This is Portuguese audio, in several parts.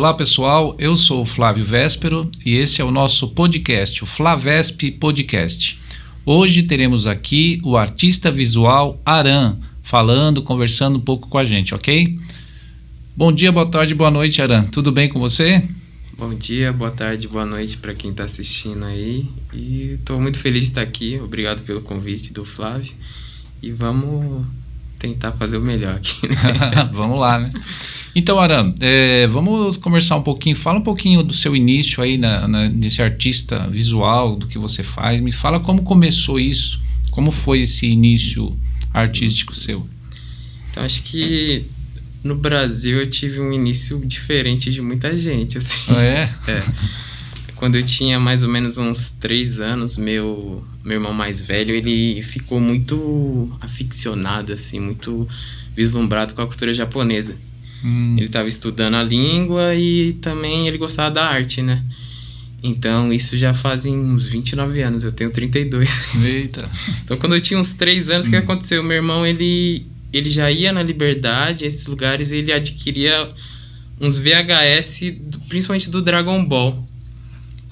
Olá pessoal, eu sou o Flávio Véspero e esse é o nosso podcast, o Flavesp Podcast. Hoje teremos aqui o artista visual Aran, conversando um pouco com a gente, ok? Bom dia, boa tarde, boa noite, Aran. Tudo bem com você? Bom dia, boa tarde, boa noite para quem está assistindo aí. E estou muito feliz de estar aqui. Obrigado pelo convite do Flávio. E vamos tentar fazer o melhor aqui, né? Vamos lá, né? Então, Aran, vamos conversar um pouquinho. Fala um pouquinho do seu início aí nesse artista visual, do que você faz. Me fala como começou isso, como foi esse início artístico seu. Então, acho que no Brasil eu tive um início diferente de muita gente, assim. Ah, é? Quando eu tinha mais ou menos uns 3 anos, meu irmão mais velho, ele ficou muito aficionado, assim, muito vislumbrado com a cultura japonesa. Ele estava estudando a língua e também ele gostava da arte, né? Então, isso já fazem uns 29 anos, eu tenho 32. Eita! Então, quando eu tinha uns 3 anos, o que aconteceu? Meu irmão, ele já ia na Liberdade, esses lugares, e ele adquiria uns VHS, principalmente do Dragon Ball,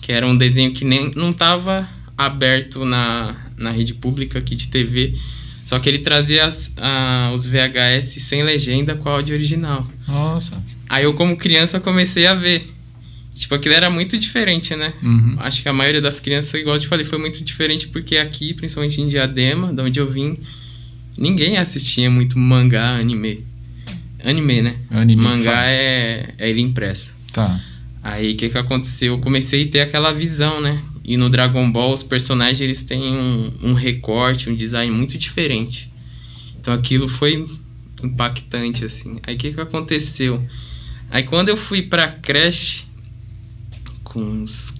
que era um desenho que não estava aberto na rede pública aqui de TV, só que ele trazia os VHS sem legenda com áudio original. Nossa! Aí eu, como criança, comecei a ver. Tipo, aquilo era muito diferente, né? Acho que a maioria das crianças, igual eu te falei, foi muito diferente, porque aqui, principalmente em Diadema, de onde eu vim, ninguém assistia muito mangá, anime. Anime, né? Mangá é ele impresso. Tá. Aí, o que aconteceu? Eu comecei a ter aquela visão, né? E no Dragon Ball, os personagens, eles têm um recorte, um design muito diferente. Então, aquilo foi impactante, assim. Aí, o que aconteceu? Aí, quando eu fui pra creche, com uns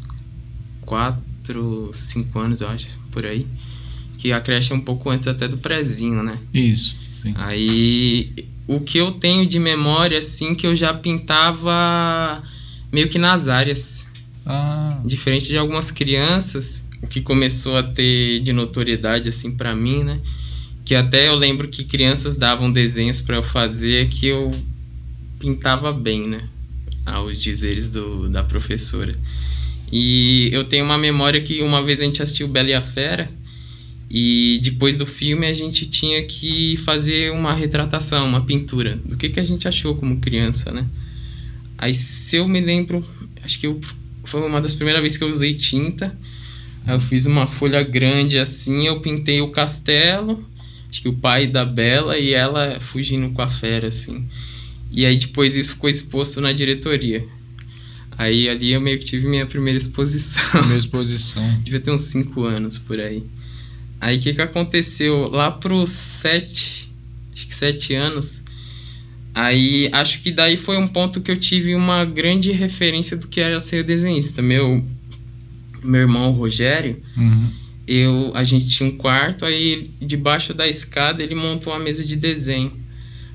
4, 5 anos, eu acho, por aí, que a creche é um pouco antes até do prézinho, né? Isso. Sim. Aí, o que eu tenho de memória, assim, que eu já pintava meio que nas áreas. Diferente de algumas crianças, o que começou a ter de notoriedade, assim, pra mim, né? Que até eu lembro que crianças davam desenhos pra eu fazer que eu pintava bem, né? Aos dizeres da professora. E eu tenho uma memória que uma vez a gente assistiu Bela e a Fera, e depois do filme a gente tinha que fazer uma retratação, uma pintura, do que a gente achou como criança, né? Aí, se eu me lembro, acho que foi uma das primeiras vezes que eu usei tinta. Aí eu fiz uma folha grande assim, eu pintei o castelo, acho que o pai da Bela e ela fugindo com a fera, assim. E aí depois isso ficou exposto na diretoria. Aí ali eu meio que tive minha primeira exposição. Devia ter uns 5 anos por aí. Aí o que aconteceu? Lá pros 7 anos, aí acho que daí foi um ponto que eu tive uma grande referência do que era ser desenhista. Meu irmão, o Rogério, a gente tinha um quarto, aí debaixo da escada ele montou uma mesa de desenho.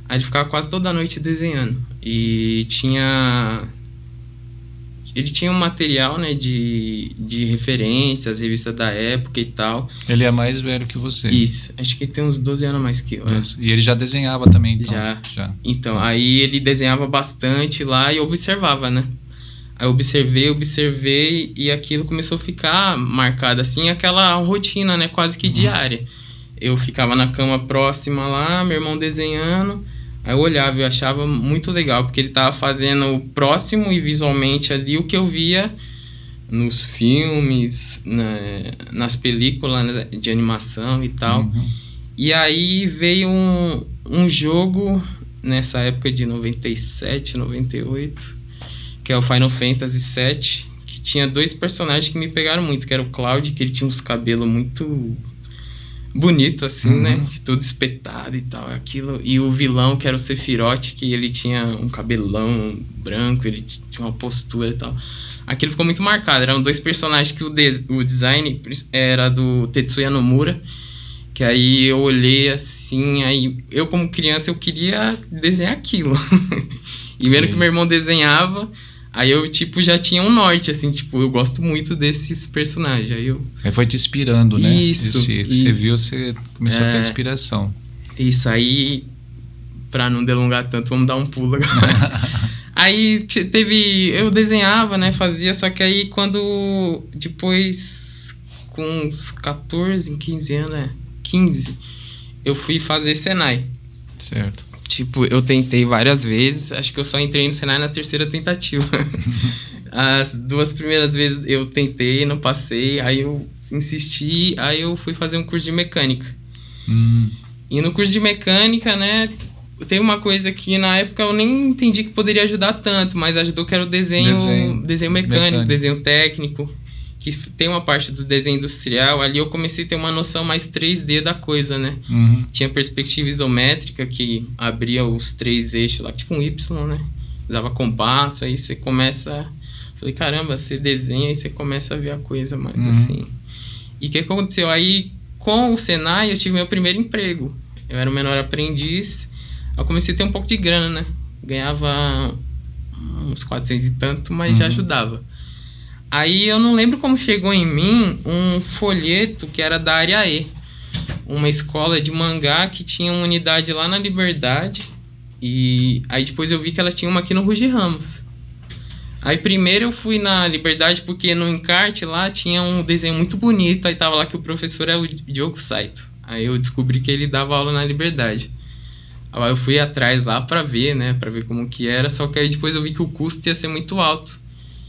Aí ele ficava quase toda noite desenhando. E ele tinha um material, né, de referências, revistas da época e tal. Ele é mais velho que você. Isso, acho que ele tem uns 12 anos a mais que eu. E ele já desenhava também, então? Já. Então, aí ele desenhava bastante lá e eu observava, né? Aí eu observei e aquilo começou a ficar marcado, assim, aquela rotina, né, quase que diária. Eu ficava na cama próxima lá, meu irmão desenhando. Aí eu olhava e eu achava muito legal, porque ele tava fazendo próximo e visualmente ali o que eu via nos filmes, nas películas, né, de animação e tal. E aí veio um jogo nessa época de 97, 98, que é o Final Fantasy VII, que tinha 2 personagens que me pegaram muito, que era o Cloud, que ele tinha uns cabelos muito bonito, assim, né? Todo espetado e tal, aquilo. E o vilão, que era o Sephiroth, que ele tinha um cabelão branco, ele tinha uma postura e tal. Aquilo ficou muito marcado. Eram 2 personagens que o design era do Tetsuya Nomura, que aí eu olhei assim, aí eu como criança eu queria desenhar aquilo. E vendo que meu irmão desenhava, aí eu, tipo, já tinha um norte, assim, tipo, eu gosto muito desses personagens. Aí foi te inspirando, né? Isso. Você viu, você começou a ter inspiração. Isso, aí, pra não delongar tanto, vamos dar um pulo agora. Aí eu desenhava, né, fazia, só que aí quando, depois, com uns 14, 15 anos, 15, eu fui fazer Senai. Certo. Tipo, eu tentei várias vezes, acho que eu só entrei no Senai na terceira tentativa. As 2 primeiras vezes eu tentei, não passei, aí eu insisti, aí eu fui fazer um curso de mecânica. E no curso de mecânica, né, tem uma coisa que na época eu nem entendi que poderia ajudar tanto, mas ajudou, que era o desenho mecânico, desenho técnico, que tem uma parte do desenho industrial. Ali eu comecei a ter uma noção mais 3D da coisa, né? Tinha perspectiva isométrica, que abria os 3 eixos lá, tipo um Y, né? Dava compasso, aí você começa... Falei, caramba, você desenha e você começa a ver a coisa mais assim. E o que aconteceu? Aí, com o Senai, eu tive meu primeiro emprego. Eu era o menor aprendiz. Eu comecei a ter um pouco de grana, né? Ganhava uns 400 e tanto, mas já ajudava. Aí eu não lembro como chegou em mim um folheto que era da área E. Uma escola de mangá que tinha uma unidade lá na Liberdade. E aí depois eu vi que ela tinha uma aqui no Ruge Ramos. Aí primeiro eu fui na Liberdade porque no encarte lá tinha um desenho muito bonito. Aí tava lá que o professor é o Diogo Saito. Aí eu descobri que ele dava aula na Liberdade. Aí eu fui atrás lá pra ver, né? Pra ver como que era. Só que aí depois eu vi que o custo ia ser muito alto.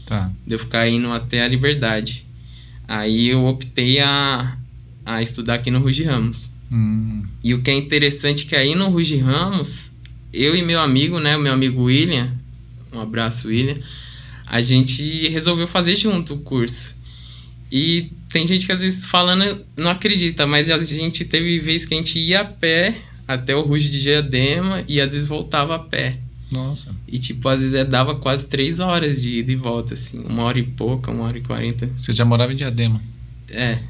Tá. De eu ficar indo até a Liberdade. Aí eu optei a estudar aqui no Ruge Ramos. E o que é interessante é que aí no Ruge Ramos, eu e meu amigo, né? O meu amigo William, um abraço, William, a gente resolveu fazer junto o curso. E tem gente que às vezes falando não acredita, mas a gente teve vezes que a gente ia a pé até o Ruge de Diadema e às vezes voltava a pé. Nossa. E tipo, às vezes dava quase 3 horas de ida e volta, assim. 1 hora e pouca, 1 hora e 40. Você já morava em Diadema? É.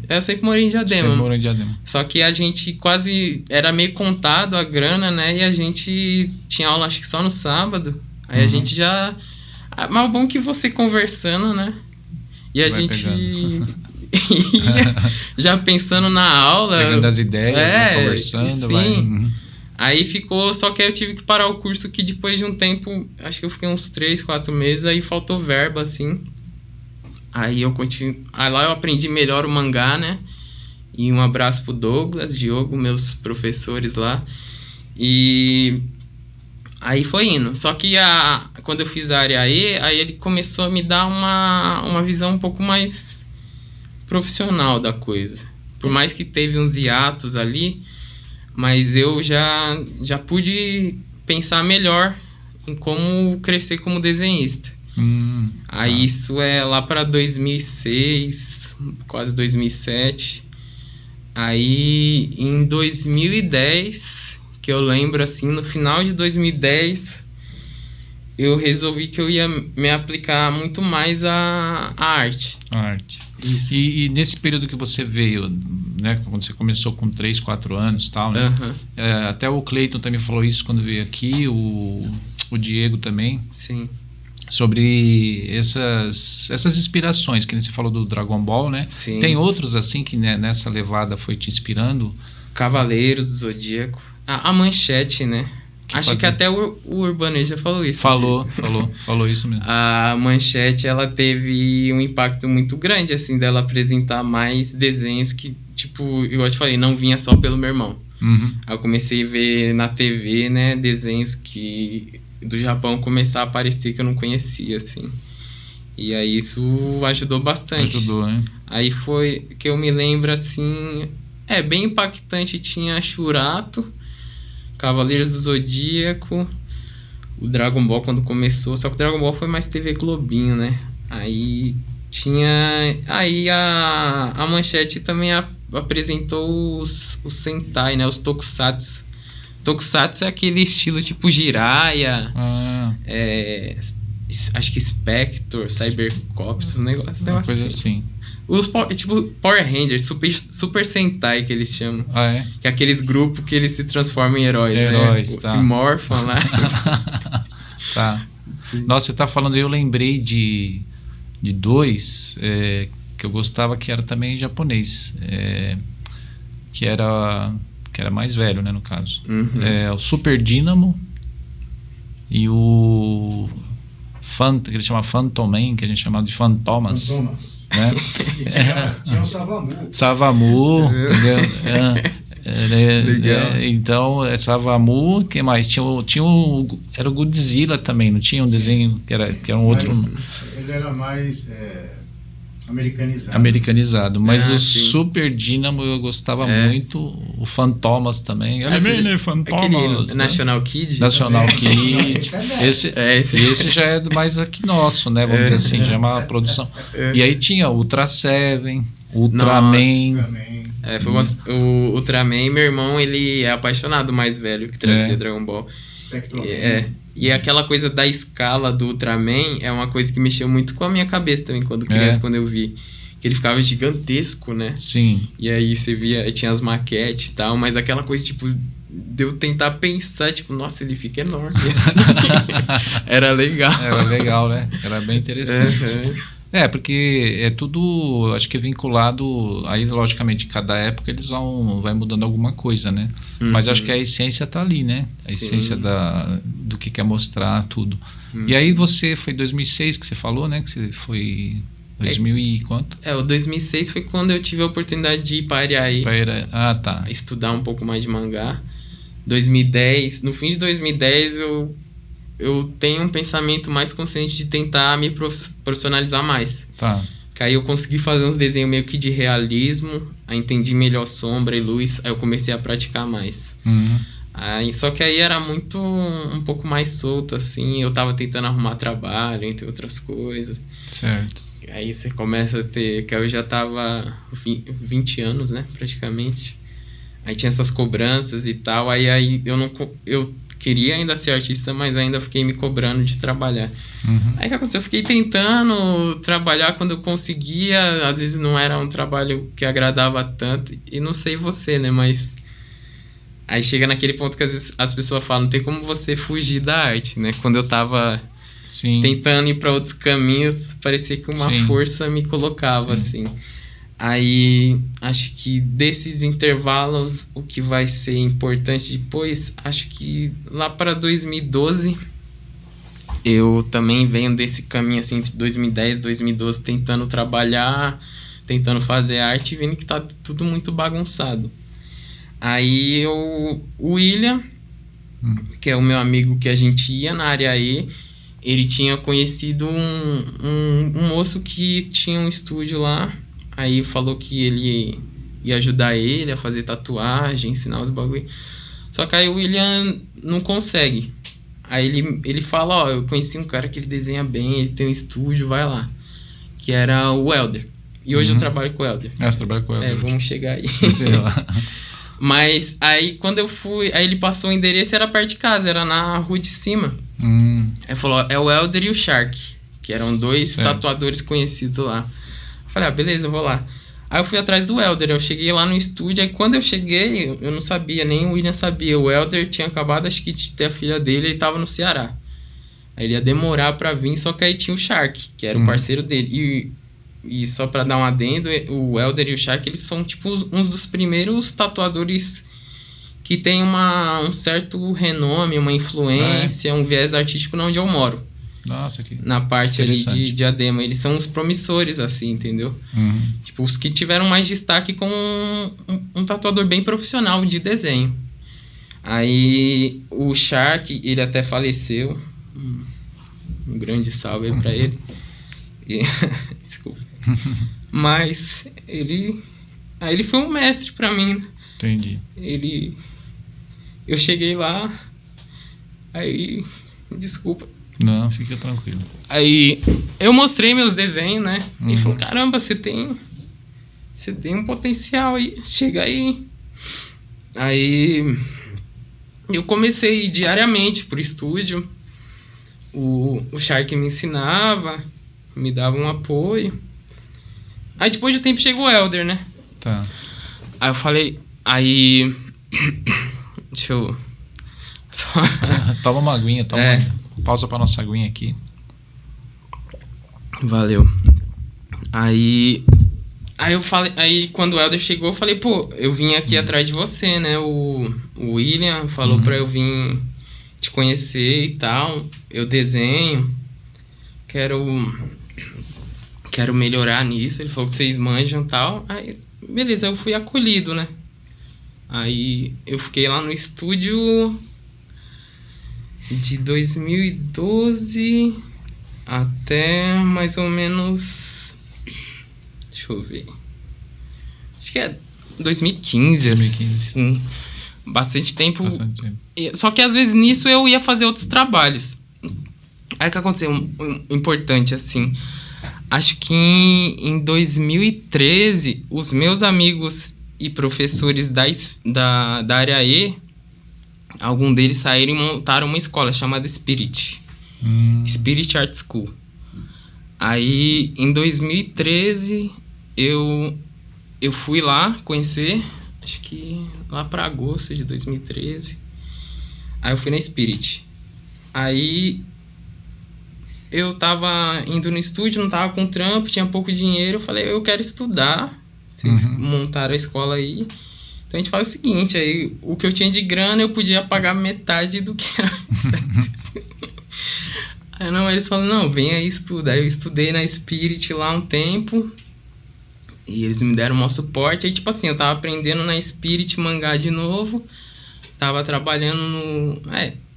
Eu sempre morei em Diadema. Você morou em Diadema. Só que a gente quase... Era meio contado a grana, né? E a gente tinha aula, acho que só no sábado. Aí a gente já... Mas o bom é que você conversando, né? E a vai gente... ia já pensando na aula... Pegando as ideias, né? Conversando. Sim. Vai... Aí ficou... Só que aí eu tive que parar o curso, que depois de um tempo... Acho que eu fiquei uns 3, 4 meses. Aí faltou verba, assim. Aí eu continuo... Aí lá eu aprendi melhor o mangá, né? E um abraço pro Douglas, Diogo, meus professores lá. E... Aí foi indo. Só que quando eu fiz a área E, aí ele começou a me dar uma visão um pouco mais profissional da coisa. Por mais que teve uns hiatos ali, mas eu já pude pensar melhor em como crescer como desenhista. Aí isso é lá para 2006, quase 2007. Aí em 2010... que eu lembro, assim, no final de 2010, eu resolvi que eu ia me aplicar muito mais à arte. A arte. Isso. E nesse período que você veio, né, quando você começou com 3, 4 anos e tal, né? Até o Cleiton também falou isso quando veio aqui, o Diego também. Sim. Sobre essas inspirações, que nem você falou do Dragon Ball, né? Sim. Tem outros, assim, que nessa levada foi te inspirando? Cavaleiros do Zodíaco. A Manchete, né? Acho que até o Urbanês já falou isso. Falou isso mesmo. A Manchete, ela teve um impacto muito grande, assim, dela apresentar mais desenhos que, tipo, igual eu te falei, não vinha só pelo meu irmão. Aí eu comecei a ver na TV, né, desenhos que do Japão começar a aparecer que eu não conhecia, assim. E aí isso ajudou bastante. Ajudou, né? Aí foi que eu me lembro, assim... bem impactante. Tinha Churato, Cavaleiros do Zodíaco, o Dragon Ball quando começou. Só que o Dragon Ball foi mais TV Globinho, né? Aí tinha... Aí a Manchete também apresentou os Sentai, né? Os Tokusatsu. Tokusatsu é aquele estilo tipo Jiraiya, acho que Spectre, Cybercops, um negócio uma coisa assim. Os tipo Power Rangers, Super Sentai que eles chamam. Que é aqueles grupos que eles se transformam em heróis, né? Tá. Se morfam lá. Tá. Sim. Nossa, você tá falando, eu lembrei de 2 que eu gostava, que era também japonês. Que era mais velho, né, no caso. O Super Dynamo e o que ele chama Phantom Man, que a gente chamava de Fantomas. Né? E tinha o Savamu. Savamu, entendeu? Então, Savamu, que mais? Era o Godzilla também, não tinha um desenho que era um outro... Ele era mais americanizado. Mas o sim. Super Dynamo eu gostava muito, o Fantomas também. Fantomas, National Kid. National Kid. Esse já é mais aqui nosso, né? Vamos dizer assim, já é uma produção. E aí tinha Ultra Seven, Ultraman. O Ultraman, meu irmão, ele é apaixonado, mais velho, que trazia Dragon Ball. E aquela coisa da escala do Ultraman é uma coisa que mexeu muito com a minha cabeça também, quando criança, quando eu vi. Que ele ficava gigantesco, né? Sim. E aí você via, tinha as maquetes e tal, mas aquela coisa, tipo, de eu tentar pensar, tipo, nossa, ele fica enorme. Era legal. Era legal, né? Era bem interessante. Porque é tudo, acho que é vinculado, aí logicamente cada época eles vai mudando alguma coisa, né? Mas acho que a essência tá ali, né? A essência do que quer mostrar, tudo. E aí você, foi 2006 que você falou, né? Que você foi 2000 e quanto? O 2006 foi quando eu tive a oportunidade de ir para Ariaí. Tá. Estudar um pouco mais de mangá. 2010, no fim de 2010 eu tenho um pensamento mais consciente de tentar me profissionalizar mais. Tá. Que aí eu consegui fazer uns desenhos meio que de realismo, aí entendi melhor sombra e luz, aí eu comecei a praticar mais. Só que aí era um pouco mais solto, assim, eu tava tentando arrumar trabalho, entre outras coisas. Certo. Aí você começa a ter, que eu já tava 20 anos, né, praticamente. Aí tinha essas cobranças e tal, aí eu queria ainda ser artista, mas ainda fiquei me cobrando de trabalhar. Aí o que aconteceu? Eu fiquei tentando trabalhar quando eu conseguia, às vezes não era um trabalho que agradava tanto, e não sei você, né, mas aí chega naquele ponto que às vezes as pessoas falam, não tem como você fugir da arte, né? Quando eu tava tentando ir para outros caminhos, parecia que uma força me colocava, assim. Aí, acho que desses intervalos, o que vai ser importante depois, acho que lá para 2012, eu também venho desse caminho, assim, entre 2010 e 2012, tentando trabalhar, tentando fazer arte, vendo que tá tudo muito bagunçado. Aí, o William, que é o meu amigo que a gente ia na Ariaí, ele tinha conhecido um moço que tinha um estúdio lá. Aí falou que ele ia ajudar ele a fazer tatuagem, ensinar os bagulho. Só que aí o William não consegue. Aí ele fala, eu conheci um cara que ele desenha bem, ele tem um estúdio, vai lá. Que era o Helder. E hoje eu trabalho com o Helder. Você trabalha com o Helder. Vamos chegar aí. Mas aí quando eu fui, aí ele passou o endereço, era perto de casa, era na rua de cima. Aí falou, é o Helder e o Shark, que eram dois tatuadores conhecidos lá. Eu falei, beleza, eu vou lá. Aí eu fui atrás do Helder, eu cheguei lá no estúdio, aí quando eu cheguei, eu não sabia, nem o William sabia. O Helder tinha acabado, acho que, de ter a filha dele, ele tava no Ceará. Aí ele ia demorar pra vir, só que aí tinha o Shark, que era o parceiro dele. E só pra dar um adendo, o Helder e o Shark, eles são tipo uns dos primeiros tatuadores que tem um certo renome, uma influência, um viés artístico onde eu moro. Nossa, que na parte ali de Diadema. Eles são os promissores, assim, entendeu? Tipo, os que tiveram mais destaque como um tatuador bem profissional de desenho. Aí, o Shark, ele até faleceu. Um grande salve aí pra ele. Desculpa. Mas, ele foi um mestre pra mim, né? Entendi. Eu cheguei lá, aí... Desculpa. Não, fica tranquilo. Aí eu mostrei meus desenhos, né? Ele falou, caramba, você tem um potencial aí, chega aí. Aí eu comecei diariamente pro estúdio. O Shark me ensinava, me dava um apoio. Aí depois de tempo chegou o Helder, né? Tá. Aí eu falei, deixa eu... Toma uma aguinha, pausa pra nossa aguinha aqui. Valeu. Aí eu falei, aí quando o Helder chegou, eu falei, pô, eu vim aqui atrás de você, né? O William falou pra eu vir te conhecer e tal. Eu desenho, quero melhorar nisso. Ele falou que vocês manjam e tal. Aí, beleza, eu fui acolhido, né? Aí eu fiquei lá no estúdio de 2012 até mais ou menos... Deixa eu ver. Acho que é 2015. Assim. Bastante tempo. Só que às vezes nisso eu ia fazer outros trabalhos. Aí o que aconteceu? Importante, assim. Acho que em 2013, os meus amigos e professores da área E, algum deles saíram e montaram uma escola chamada Spirit. Spirit Art School. Aí, em 2013, eu fui lá conhecer, acho que lá para agosto de 2013. Aí eu fui na Spirit. Aí eu tava indo no estúdio, não tava com trampo, tinha pouco dinheiro. Eu falei, eu quero estudar. Vocês montaram a escola aí. Então a gente faz o seguinte, aí o que eu tinha de grana eu podia pagar metade do que era. Aí não, eles falam, não, vem aí estudar. Aí eu estudei na Spirit lá um tempo. E eles me deram um maior suporte. Aí, tipo assim, eu tava aprendendo na Spirit mangá de novo. Tava trabalhando no...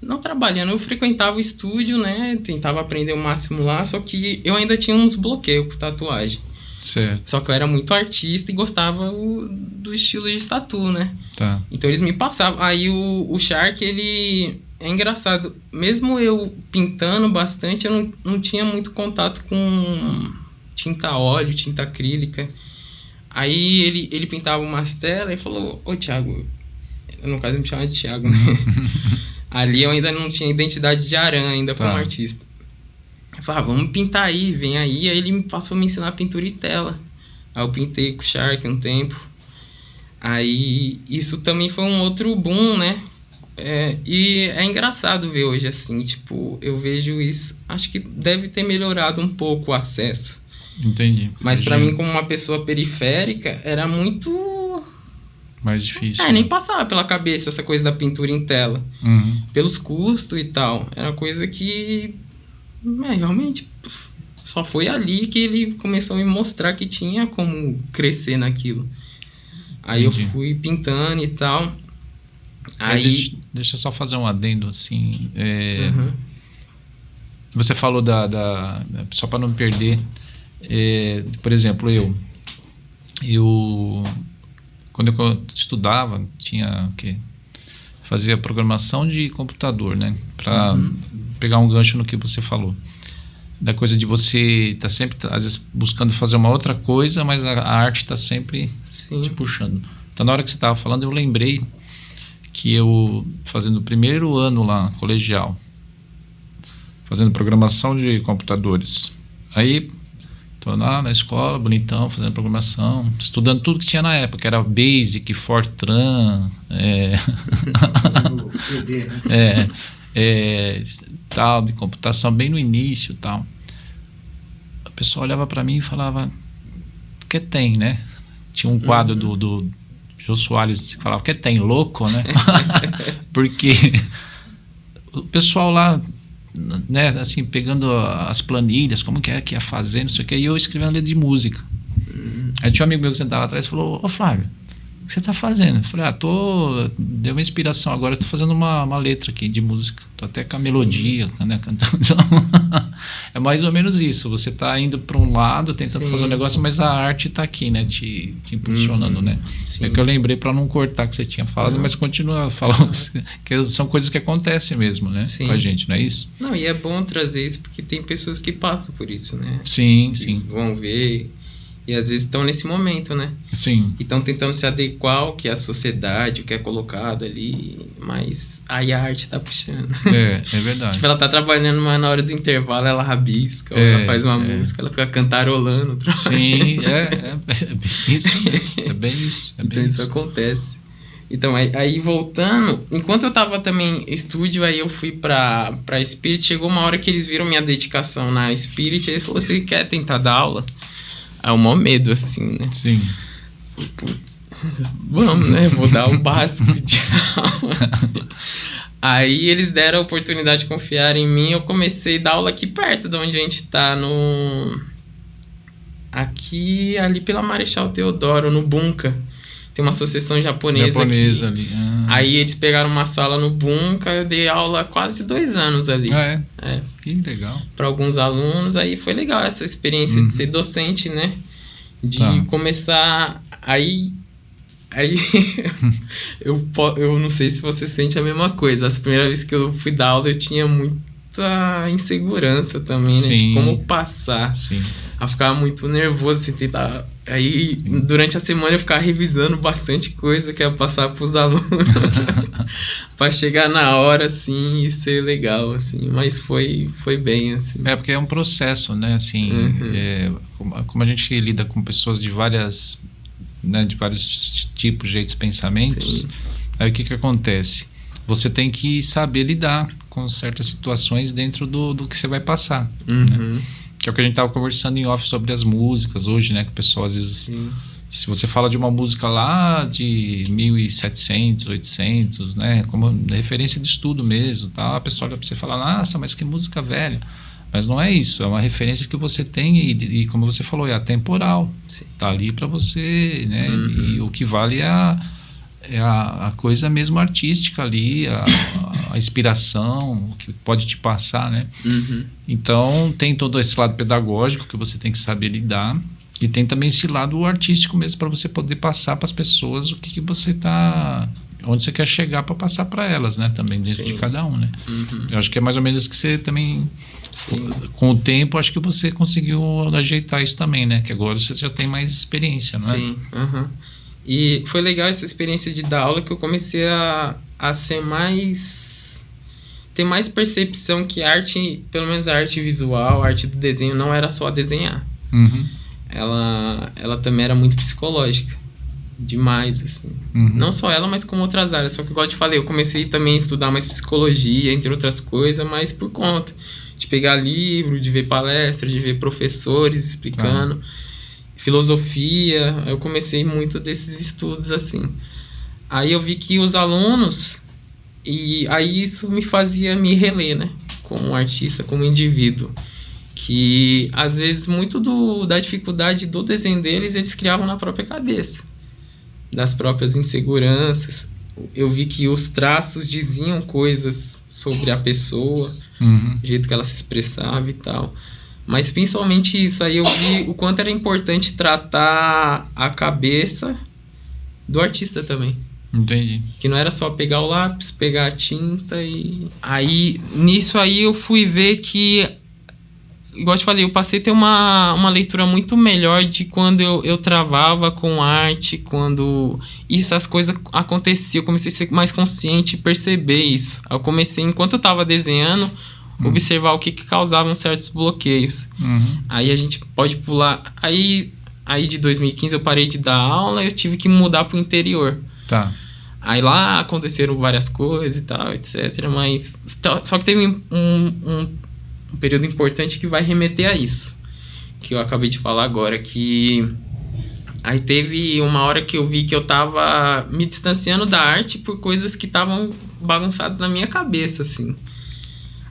não trabalhando, eu frequentava o estúdio, né? Tentava aprender o máximo lá. Só que eu ainda tinha uns bloqueios com tatuagem. Certo. Só que eu era muito artista e gostava do estilo de tatu, né? Tá. Então eles me passavam. Aí o Shark, ele... É engraçado. Mesmo eu pintando bastante, eu não tinha muito contato com tinta a óleo, tinta acrílica. Aí ele pintava umas telas e falou, ô Thiago, no caso ele me chamava de Thiago, né? Ali eu ainda não tinha identidade de Aran ainda como artista. Eu falei, vamos pintar aí, vem aí. Aí ele me passou a me ensinar pintura em tela. Aí eu pintei com o Shark um tempo. Aí isso também foi um outro boom, né? E é engraçado ver hoje assim, tipo, eu vejo isso, acho que deve ter melhorado um pouco o acesso. Entendi. Mas pra mim, como uma pessoa periférica, era muito... mais difícil. Nem passava pela cabeça essa coisa da pintura em tela. Pelos custos e tal. Era coisa que... realmente, só foi ali que ele começou a me mostrar que tinha como crescer naquilo. Aí eu fui pintando e tal. Aí... Deixa eu só fazer um adendo, assim. Você falou só para não me perder... por exemplo, eu quando eu estudava tinha fazia programação de computador, né, para pegar um gancho no que você falou, da coisa de você tá sempre às vezes buscando fazer uma outra coisa, mas a arte tá sempre te puxando. Então na hora que você tava falando eu lembrei que eu fazendo o primeiro ano lá colegial, fazendo programação de computadores, aí tô lá na escola, bonitão, fazendo programação, estudando tudo que tinha na época, era Basic, Fortran, tal, de computação, bem no início, tal. A pessoa olhava para mim e falava, que tem, né? Tinha um quadro do Jô Soares que falava, que tem, louco, né? Porque o pessoal lá, né, assim, pegando as planilhas, como que era que ia fazer, não sei o que, e eu escrevendo letra de música. Aí tinha um amigo meu que sentava atrás e falou, ô Flávio, o que você tá fazendo? Eu falei, deu uma inspiração agora, eu tô fazendo uma letra aqui de música, tô até com a melodia, né, cantando. É mais ou menos isso, você tá indo para um lado, tentando fazer um negócio, mas a arte tá aqui, né, te impulsionando, né? É que eu lembrei para não cortar que você tinha falado, mas continua falando, que são coisas que acontecem mesmo, né, com a gente, não é isso? Não, e é bom trazer isso, porque tem pessoas que passam por isso, né? Sim. Vão ver... E às vezes estão nesse momento, né? Sim. E estão tentando se adequar ao que é a sociedade, o que é colocado ali, mas aí a arte tá puxando. É verdade. Tipo, ela tá trabalhando, mas na hora do intervalo ela rabisca, ou ela faz uma música, ela fica cantarolando. Sim, é bem isso mesmo, é bem isso. Então isso acontece. Então, aí voltando, enquanto eu tava também em estúdio, aí eu fui pra Spirit, chegou uma hora que eles viram minha dedicação na Spirit, eles falaram, você quer tentar dar aula? É um maior medo, assim, né? Sim. Putz. vamos, né? Vou dar o básico de aula. Aí eles deram a oportunidade de confiar em mim. Eu comecei a dar aula aqui perto de onde a gente tá, aqui, ali pela Marechal Deodoro, no Bunka. Tem uma associação japonesa aqui. Ali. Aí eles pegaram uma sala no Bunka, eu dei aula há quase 2 anos ali. É? Que legal. Para alguns alunos, aí foi legal essa experiência de ser docente, né? De começar... Aí eu não sei se você sente a mesma coisa. Essa primeira vez que eu fui dar aula, eu tinha muita insegurança também, né? De como passar. Sim. Eu ficava muito nervoso, assim, tentar... Aí, durante a semana, eu ficava revisando bastante coisa que ia passar pros alunos. Pra chegar na hora, assim, e ser legal, assim. Mas foi bem, assim. Porque é um processo, né? Assim, como a gente lida com pessoas de vários tipos, jeitos, pensamentos, Sim. Aí o que acontece? Você tem que saber lidar com certas situações dentro do que você vai passar, né? Que é o que a gente estava conversando em off sobre as músicas hoje, né? Que o pessoal, às vezes, se você fala de uma música lá de 1700, 800, né? Como referência de estudo mesmo, tá? A pessoa olha para você e fala, nossa, mas que música velha. Mas não é isso, é uma referência que você tem e como você falou, é atemporal. Sim. Tá ali para você, né? E o que vale é a coisa mesmo artística ali, a inspiração, o que pode te passar, né? Então, tem todo esse lado pedagógico que você tem que saber lidar e tem também esse lado artístico mesmo para você poder passar para as pessoas o que você tá... onde você quer chegar para passar para elas, né? Também dentro de cada um, né? Eu acho que é mais ou menos que você também... Com o tempo, acho que você conseguiu ajeitar isso também, né? Que agora você já tem mais experiência, não é? Sim, E foi legal essa experiência de dar aula que eu comecei a ser mais... ter mais percepção que arte, pelo menos a arte visual, a arte do desenho, não era só desenhar. Ela também era muito psicológica. Demais, assim. Não só ela, mas como outras áreas. Só que, igual eu te falei, eu comecei também a estudar mais psicologia, entre outras coisas, mas por conta de pegar livro, de ver palestra, de ver professores explicando... filosofia, eu comecei muito desses estudos, assim. Aí eu vi que os alunos, e aí isso me fazia me reler, né? Como artista, como indivíduo. Que, às vezes, muito da dificuldade do desenho deles, eles criavam na própria cabeça. Das próprias inseguranças. Eu vi que os traços diziam coisas sobre a pessoa, o jeito que ela se expressava e tal. Mas principalmente isso, aí eu vi o quanto era importante tratar a cabeça do artista também. Entendi. Que não era só pegar o lápis, pegar a tinta e... Aí, nisso aí eu fui ver que, igual eu te falei, eu passei a ter uma leitura muito melhor de quando eu travava com arte, quando essas coisas aconteciam. Eu comecei a ser mais consciente e perceber isso. Eu comecei, enquanto eu estava desenhando... observar o que causavam certos bloqueios. Aí a gente pode pular... Aí de 2015 eu parei de dar aula e eu tive que mudar pro interior. Tá. Aí lá aconteceram várias coisas e tal, etc. Mas... Só que teve um período importante que vai remeter a isso. Que eu acabei de falar agora, que... Aí teve uma hora que eu vi que eu tava me distanciando da arte por coisas que estavam bagunçadas na minha cabeça, assim.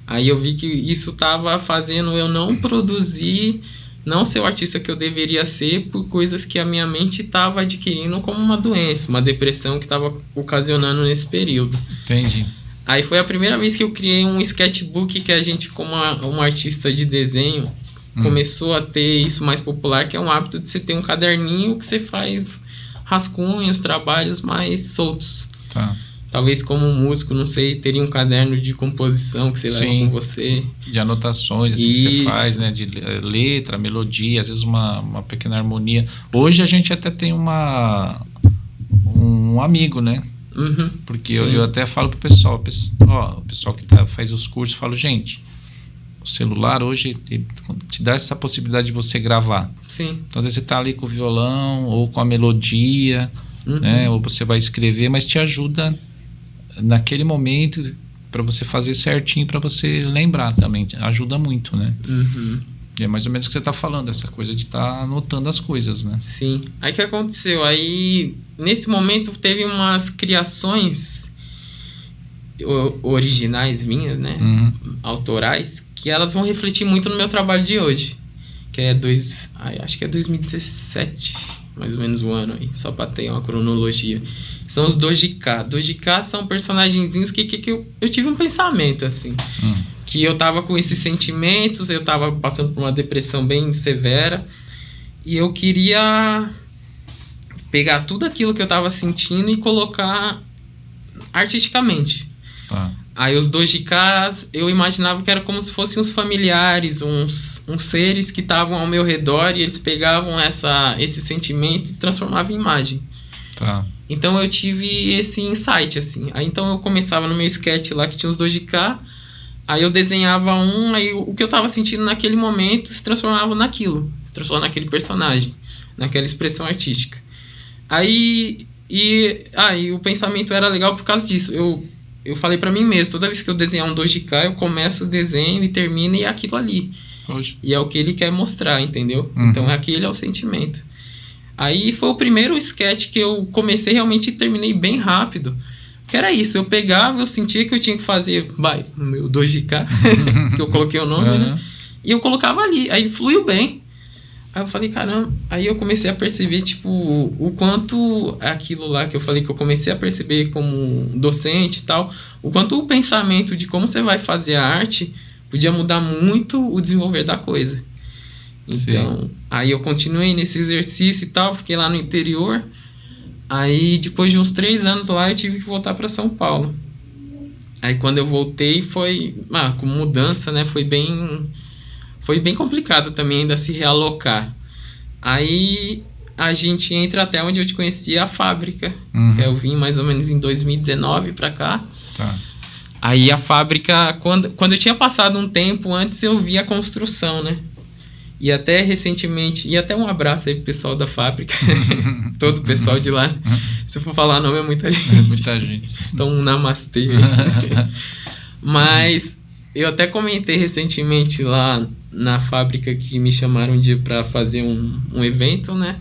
Aí eu vi que isso estava fazendo eu não produzir, não ser o artista que eu deveria ser por coisas que a minha mente estava adquirindo como uma doença, uma depressão que estava ocasionando nesse período. Entendi. Aí foi a primeira vez que eu criei um sketchbook que a gente, como um artista de desenho, começou a ter isso mais popular, que é um hábito de você ter um caderninho que você faz rascunhos, trabalhos mais soltos. Tá. Talvez como um músico, não sei, teria um caderno de composição que você leva com você. De anotações, assim, que você faz, né? De letra, melodia, às vezes uma pequena harmonia. Hoje a gente até tem um amigo, né? Porque eu até falo pro pessoal, o pessoal que faz os cursos, eu falo, gente, o celular hoje ele te dá essa possibilidade de você gravar. Sim. Então, às vezes você tá ali com o violão ou com a melodia, né? Ou você vai escrever, mas te ajuda naquele momento para você fazer certinho, para você lembrar também, ajuda muito, né? E é mais ou menos o que você está falando, essa coisa de estar anotando as coisas, né? Sim. Aí o que aconteceu? Aí, nesse momento, teve umas criações originais minhas, né? Autorais, que elas vão refletir muito no meu trabalho de hoje. Que é acho que é 2017, mais ou menos o ano aí, só pra ter uma cronologia. São os Dojika. Dojika são personagenzinhos que eu tive um pensamento, assim. Que eu tava com esses sentimentos, eu tava passando por uma depressão bem severa, e eu queria pegar tudo aquilo que eu tava sentindo e colocar artisticamente. Tá. Aí os Dojikas, eu imaginava que era como se fossem uns familiares, uns seres que estavam ao meu redor, e eles pegavam esse sentimento e transformavam em imagem. Tá. Então eu tive esse insight, assim. Aí então eu começava no meu sketch lá que tinha os Dojika, aí eu desenhava aí o que eu tava sentindo naquele momento se transformava naquilo, se transformava naquele personagem, naquela expressão artística. Aí o pensamento era legal por causa disso. Eu falei pra mim mesmo, toda vez que eu desenhar um Dojika, eu começo o desenho e termino e é aquilo ali. Hoje. E é o que ele quer mostrar, entendeu? Então aquele é o sentimento. Aí foi o primeiro sketch que eu comecei realmente e terminei bem rápido. Que era isso, eu pegava, eu sentia que eu tinha que fazer o meu Dojika, que eu coloquei o nome, né? E eu colocava ali, aí fluiu bem. Aí eu falei, caramba, aí eu comecei a perceber, tipo, o quanto aquilo lá que eu falei que eu comecei a perceber como docente e tal, o quanto o pensamento de como você vai fazer a arte podia mudar muito o desenvolver da coisa. Então, aí eu continuei nesse exercício e tal, fiquei lá no interior. Aí, depois de uns 3 anos lá, eu tive que voltar para São Paulo. Aí, quando eu voltei, foi... com mudança, né? Foi bem complicado também ainda se realocar. Aí, a gente entra até onde eu te conheci, a fábrica. Que eu vim mais ou menos em 2019 para cá. Tá. Aí, a fábrica... Quando eu tinha passado um tempo antes, eu vi a construção, né? E até recentemente... E até um abraço aí pro pessoal da fábrica. Todo o pessoal de lá. Se eu for falar nome, é muita gente. Muita gente. Então, um namastê. Mas eu até comentei recentemente lá na fábrica que me chamaram um dia para fazer um evento, né?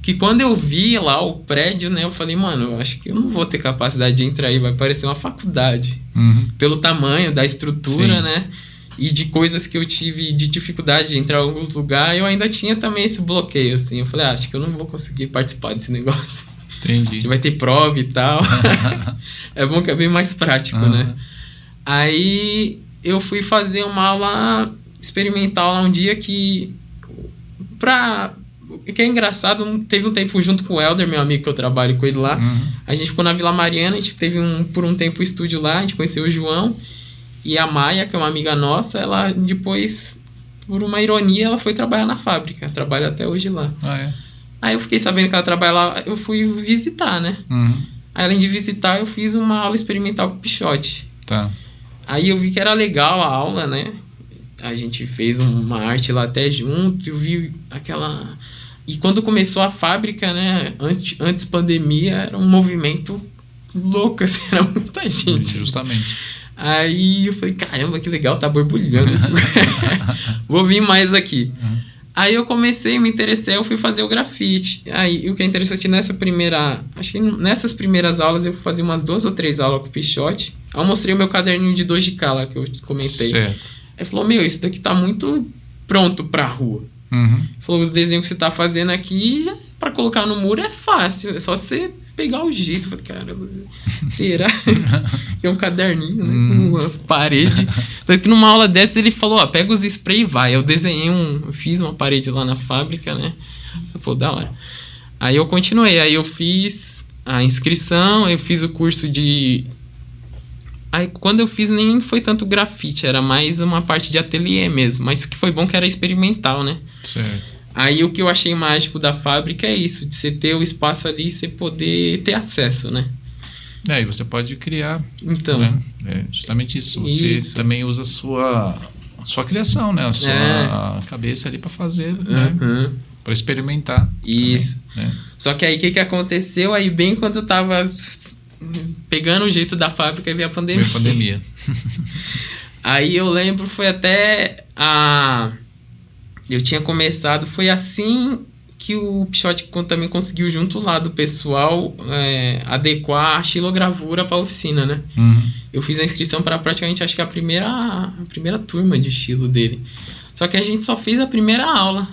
Que quando eu vi lá o prédio, né? Eu falei, mano, eu acho que eu não vou ter capacidade de entrar aí. Vai parecer uma faculdade. Pelo tamanho da estrutura, Sim. né? E de coisas que eu tive de dificuldade de entrar em alguns lugares, eu ainda tinha também esse bloqueio, assim. Eu falei, acho que eu não vou conseguir participar desse negócio. Entendi. A gente vai ter prova e tal. É bom que é bem mais prático, né? Aí eu fui fazer uma aula experimental lá um dia que é engraçado, teve um tempo junto com o Helder, meu amigo que eu trabalho com ele lá. A gente ficou na Vila Mariana, a gente teve por um tempo o estúdio lá, a gente conheceu o João. E a Maia, que é uma amiga nossa, ela depois, por uma ironia, ela foi trabalhar na fábrica. Trabalha até hoje lá. Aí eu fiquei sabendo que ela trabalha lá, eu fui visitar, né? Aí, além de visitar, eu fiz uma aula experimental com o Pichote. Tá. Aí eu vi que era legal a aula, né? A gente fez uma arte lá até junto, eu vi aquela... E quando começou a fábrica, né? Antes pandemia, era um movimento louco, assim, era muita gente. Justamente. Aí eu falei, caramba, que legal, tá borbulhando esse lugar. Vou vir mais aqui. Aí eu comecei, me interessei, eu fui fazer o grafite. Aí o que é interessante nessas primeiras aulas eu fazia umas 2 ou 3 aulas com o Pichote. Aí eu mostrei o meu caderninho de Dojika lá que eu comentei. Certo. Aí falou, isso daqui tá muito pronto pra rua. Falou, os desenhos que você tá fazendo aqui, já, pra colocar no muro é fácil, é só você pegar o jeito. Eu falei, caramba, será? Que é um caderninho, né? Uma parede. Tanto que numa aula dessa ele falou, pega os spray e vai. Eu desenhei eu fiz uma parede lá na fábrica, né? Pô, da hora. Aí eu continuei, aí eu fiz a inscrição, eu fiz o curso de... Aí quando eu fiz nem foi tanto grafite, era mais uma parte de ateliê mesmo. Mas o que foi bom que era experimental, né? Certo. Aí o que eu achei mágico da fábrica é isso, de você ter o espaço ali e você poder ter acesso, né? E você pode criar. Então. Né? É justamente isso. Você também usa a sua criação, né? A sua cabeça ali para fazer, né? Para experimentar. Isso. Também, né? Só que aí o que aconteceu? Aí bem quando eu tava pegando o jeito da fábrica, veio a pandemia. Aí eu lembro, foi até Eu tinha começado, foi assim que o Pichote também conseguiu, junto lá do pessoal, adequar a xilogravura para a oficina, né? Eu fiz a inscrição para praticamente, acho que a primeira turma de estilo dele. Só que a gente só fez a primeira aula.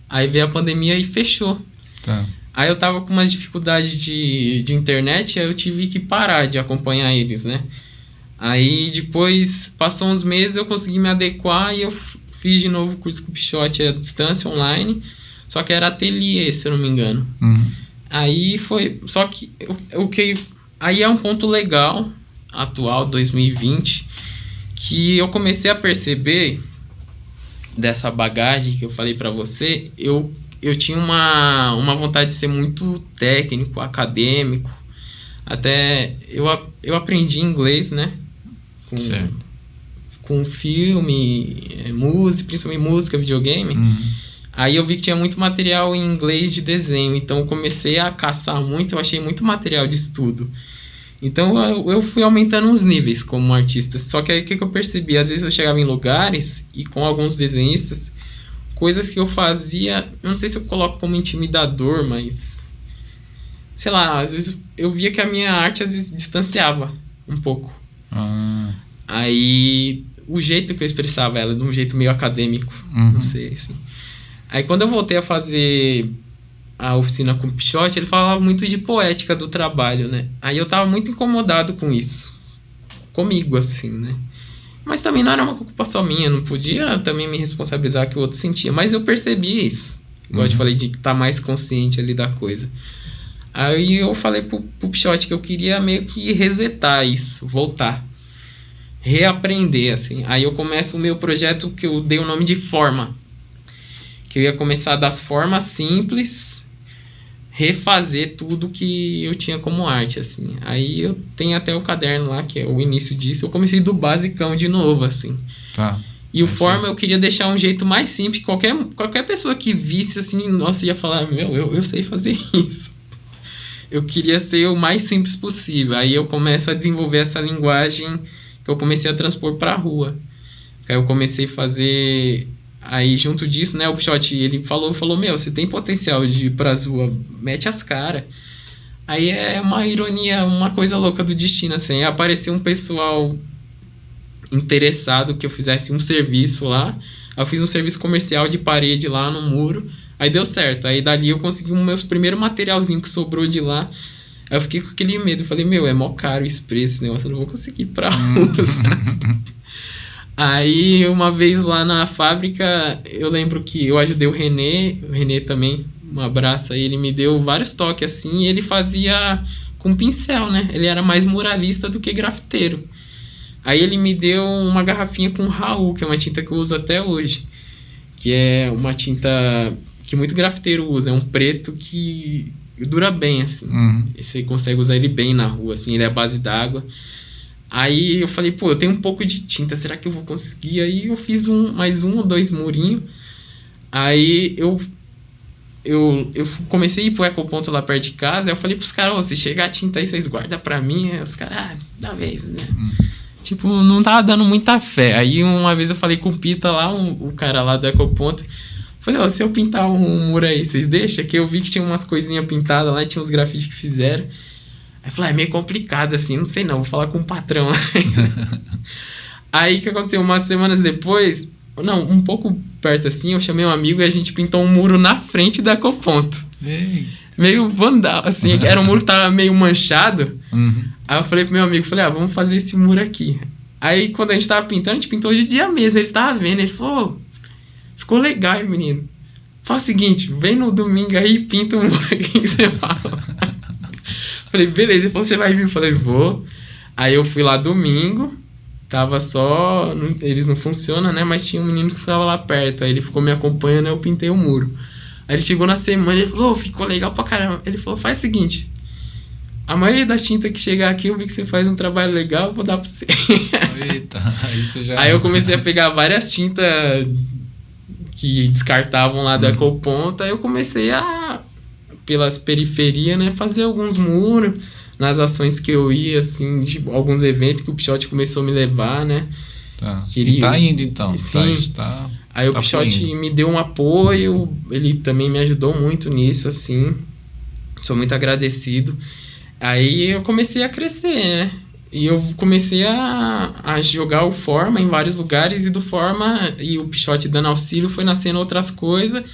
Aí veio a pandemia e fechou. Tá. Aí eu tava com umas dificuldades de internet, aí eu tive que parar de acompanhar eles, né? Aí depois, passou uns meses, eu consegui me adequar e eu fiz de novo o curso com o Pichote à distância, online. Só que era ateliê, se eu não me engano. Aí foi... Só que aí é um ponto legal, atual, 2020, que eu comecei a perceber dessa bagagem que eu falei pra você. Eu tinha uma vontade de ser muito técnico, acadêmico. Até eu aprendi inglês, né? Com filme, música, principalmente música, videogame. Aí eu vi que tinha muito material em inglês de desenho. Então eu comecei a caçar muito, eu achei muito material de estudo. Então eu fui aumentando os níveis como artista. Só que aí o que eu percebi? Às vezes eu chegava em lugares e com alguns desenhistas, coisas que eu fazia, eu não sei se eu coloco como intimidador, mas... Sei lá, às vezes eu via que a minha arte às vezes distanciava um pouco. Aí o jeito que eu expressava ela, de um jeito meio acadêmico, não sei, assim. Aí quando eu voltei a fazer a oficina com o Pichote, ele falava muito de poética do trabalho, né? Aí eu tava muito incomodado com isso. Comigo, assim, né? Mas também não era uma culpa só minha, não podia também me responsabilizar que o outro sentia. Mas eu percebi isso. Igual eu te falei, de estar mais consciente ali da coisa. Aí eu falei pro Pichote que eu queria meio que resetar isso, voltar. Reaprender, assim. Aí eu começo o meu projeto que eu dei o nome de Forma. Que eu ia começar das formas simples, refazer tudo que eu tinha como arte, assim. Aí eu tenho até o caderno lá, que é o início disso. Eu comecei do basicão de novo, assim. Tá. E o Forma eu queria deixar um jeito mais simples. Qualquer pessoa que visse, assim, nossa, ia falar, eu sei fazer isso. Eu queria ser o mais simples possível. Aí eu começo a desenvolver essa linguagem que eu comecei a transpor pra rua. Aí eu comecei a fazer... Aí, junto disso, né, o Pichote, ele falou, você tem potencial de ir pras ruas, mete as caras. Aí é uma ironia, uma coisa louca do destino, assim. Aí apareceu um pessoal interessado que eu fizesse um serviço lá. Aí eu fiz um serviço comercial de parede lá no muro. Aí deu certo. Aí dali eu consegui o meu primeiro materialzinho que sobrou de lá. Aí eu fiquei com aquele medo. Eu falei, é mó caro esse preço, esse negócio, eu não vou conseguir ir pra rua, sabe? Aí, uma vez lá na fábrica, eu lembro que eu ajudei o Renê também, um abraço aí, ele me deu vários toques assim, e ele fazia com pincel, né? Ele era mais muralista do que grafiteiro. Aí ele me deu uma garrafinha com Raul, que é uma tinta que eu uso até hoje, que é uma tinta que muito grafiteiro usa, é um preto que dura bem, assim. Você consegue usar ele bem na rua, assim, ele é a base d'água. Aí eu falei, eu tenho um pouco de tinta, será que eu vou conseguir? Aí eu fiz mais um ou dois murinhos. Aí eu comecei a ir pro ecoponto lá perto de casa. Aí eu falei pros caras, se chegar a tinta aí, vocês guardam pra mim? Aí os caras, dá vez, né? Tipo, não tava dando muita fé. Aí uma vez eu falei com o Pita lá, o cara lá do ecoponto. Falei, se eu pintar um muro aí, vocês deixam? Que eu vi que tinha umas coisinhas pintadas lá, tinha uns grafites que fizeram. Aí eu falei, é meio complicado assim, não sei não, vou falar com o patrão. Aí o que aconteceu? Umas semanas depois, um pouco perto assim, eu chamei um amigo e a gente pintou um muro na frente da ecoponto. Meio vandal, assim, era um muro que tava meio manchado. Aí eu falei pro meu amigo, vamos fazer esse muro aqui. Aí quando a gente tava pintando, a gente pintou de dia mesmo, ele estava vendo, ele falou, ficou legal, hein, menino. Faz o seguinte, vem no domingo aí e pinta um muro aqui que você fala. Falei, beleza. Ele falou, você vai vir? Eu falei, vou. Aí eu fui lá domingo. Tava só... Eles não funcionam, né? Mas tinha um menino que ficava lá perto. Aí ele ficou me acompanhando, eu pintei o muro. Aí ele chegou na semana e ele falou, ficou legal pra caramba. Ele falou, faz o seguinte. A maioria da tinta que chegar aqui, eu vi que você faz um trabalho legal, eu vou dar pra você. Eita, isso já... Aí eu comecei a pegar várias tintas que descartavam lá do ecoponto. Aí eu comecei a... pelas periferias, né, fazer alguns muros nas ações que eu ia, assim, de alguns eventos que o Pichote começou a me levar, né. Tá. Queria... E tá indo, então. Sim. Aí o Pichote me deu um apoio, ele também me ajudou muito nisso, assim. Sou muito agradecido. Aí eu comecei a crescer, né? E eu comecei a jogar o Forma em vários lugares, e do Forma e o Pichote dando auxílio foi nascendo outras coisas.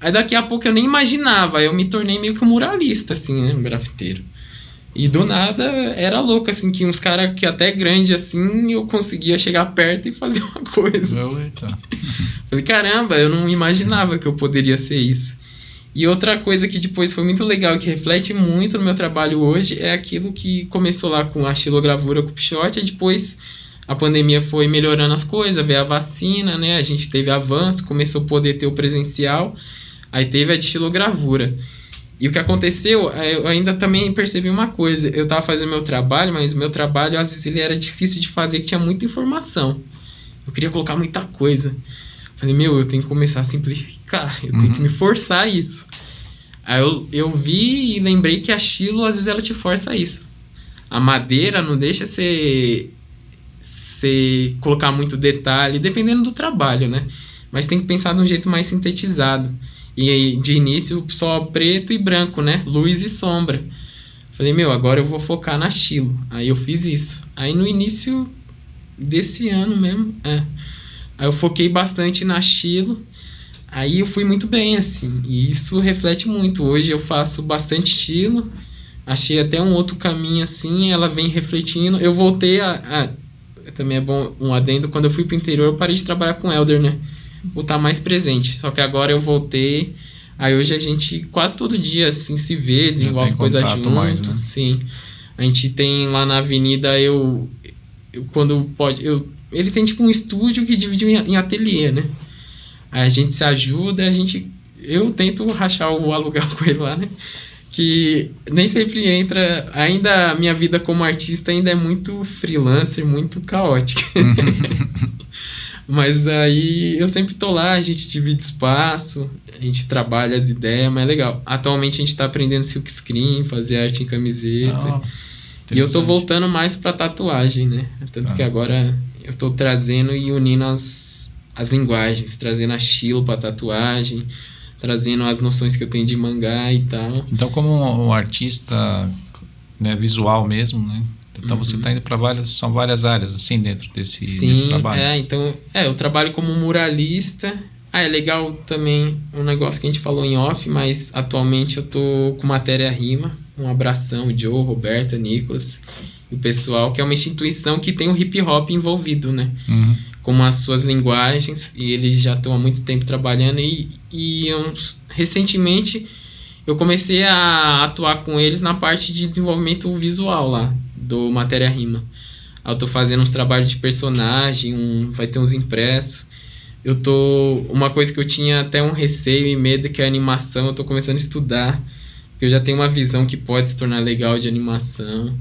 Aí daqui a pouco eu nem imaginava, eu me tornei meio que um muralista, assim, né? Um grafiteiro. E do nada era louco, assim, que uns caras que até grande assim, eu conseguia chegar perto e fazer uma coisa. Falei, caramba, eu não imaginava que eu poderia ser isso. E outra coisa que depois foi muito legal, que reflete muito no meu trabalho hoje, é aquilo que começou lá com a xilogravura com o Pichote, e depois a pandemia foi melhorando as coisas, veio a vacina, né? A gente teve avanço, começou a poder ter o presencial, aí teve a de xilogravura. E o que aconteceu, eu ainda também percebi uma coisa. Eu tava fazendo meu trabalho, mas o meu trabalho, às vezes, ele era difícil de fazer, que tinha muita informação. Eu queria colocar muita coisa. Falei, eu tenho que começar a simplificar. Eu tenho que me forçar a isso. Aí eu vi e lembrei que a xilo, às vezes, ela te força a isso. A madeira não deixa você colocar muito detalhe, dependendo do trabalho, né? Mas tem que pensar de um jeito mais sintetizado. E aí, de início, só preto e branco, né? Luz e sombra. Falei, agora eu vou focar na xilo. Aí eu fiz isso. Aí no início desse ano mesmo, aí eu foquei bastante na xilo. Aí eu fui muito bem, assim. E isso reflete muito. Hoje eu faço bastante xilo. Achei até um outro caminho, assim. Ela vem refletindo. Eu voltei também é bom um adendo. Quando eu fui pro interior, eu parei de trabalhar com Elder, né? Vou estar mais presente. Só que agora eu voltei. Aí hoje a gente quase todo dia assim se vê, desenvolve coisa junto. Mais, né? Sim. A gente tem lá na avenida, eu quando pode, ele tem tipo um estúdio que divide em ateliê, né? Aí a gente se ajuda, eu tento rachar o aluguel com ele lá, né? Que nem sempre entra, ainda a minha vida como artista ainda é muito freelancer, muito caótica. Mas aí eu sempre tô lá, a gente divide espaço, a gente trabalha as ideias, mas é legal. Atualmente a gente tá aprendendo silkscreen, fazer arte em camiseta. E eu tô voltando mais pra tatuagem, né? Tanto que agora eu tô trazendo e unindo as linguagens, trazendo a xilo pra tatuagem, trazendo as noções que eu tenho de mangá e tal. Então, como um artista, né, visual mesmo, né? Então você está indo para várias áreas, assim, dentro desse trabalho. Então, eu trabalho como muralista. É legal também um negócio que a gente falou em off, mas atualmente eu tô com matéria rima. Um abração, Joe, Roberta, Nicolas e o pessoal, que é uma instituição que tem o hip hop envolvido, né? Com as suas linguagens, e eles já estão há muito tempo trabalhando, e recentemente eu comecei a atuar com eles na parte de desenvolvimento visual lá, do Matéria Rima. Eu tô fazendo uns trabalhos de personagem, vai ter uns impressos. Uma coisa que eu tinha até um receio e medo, que é a animação, eu tô começando a estudar, porque eu já tenho uma visão que pode se tornar legal de animação.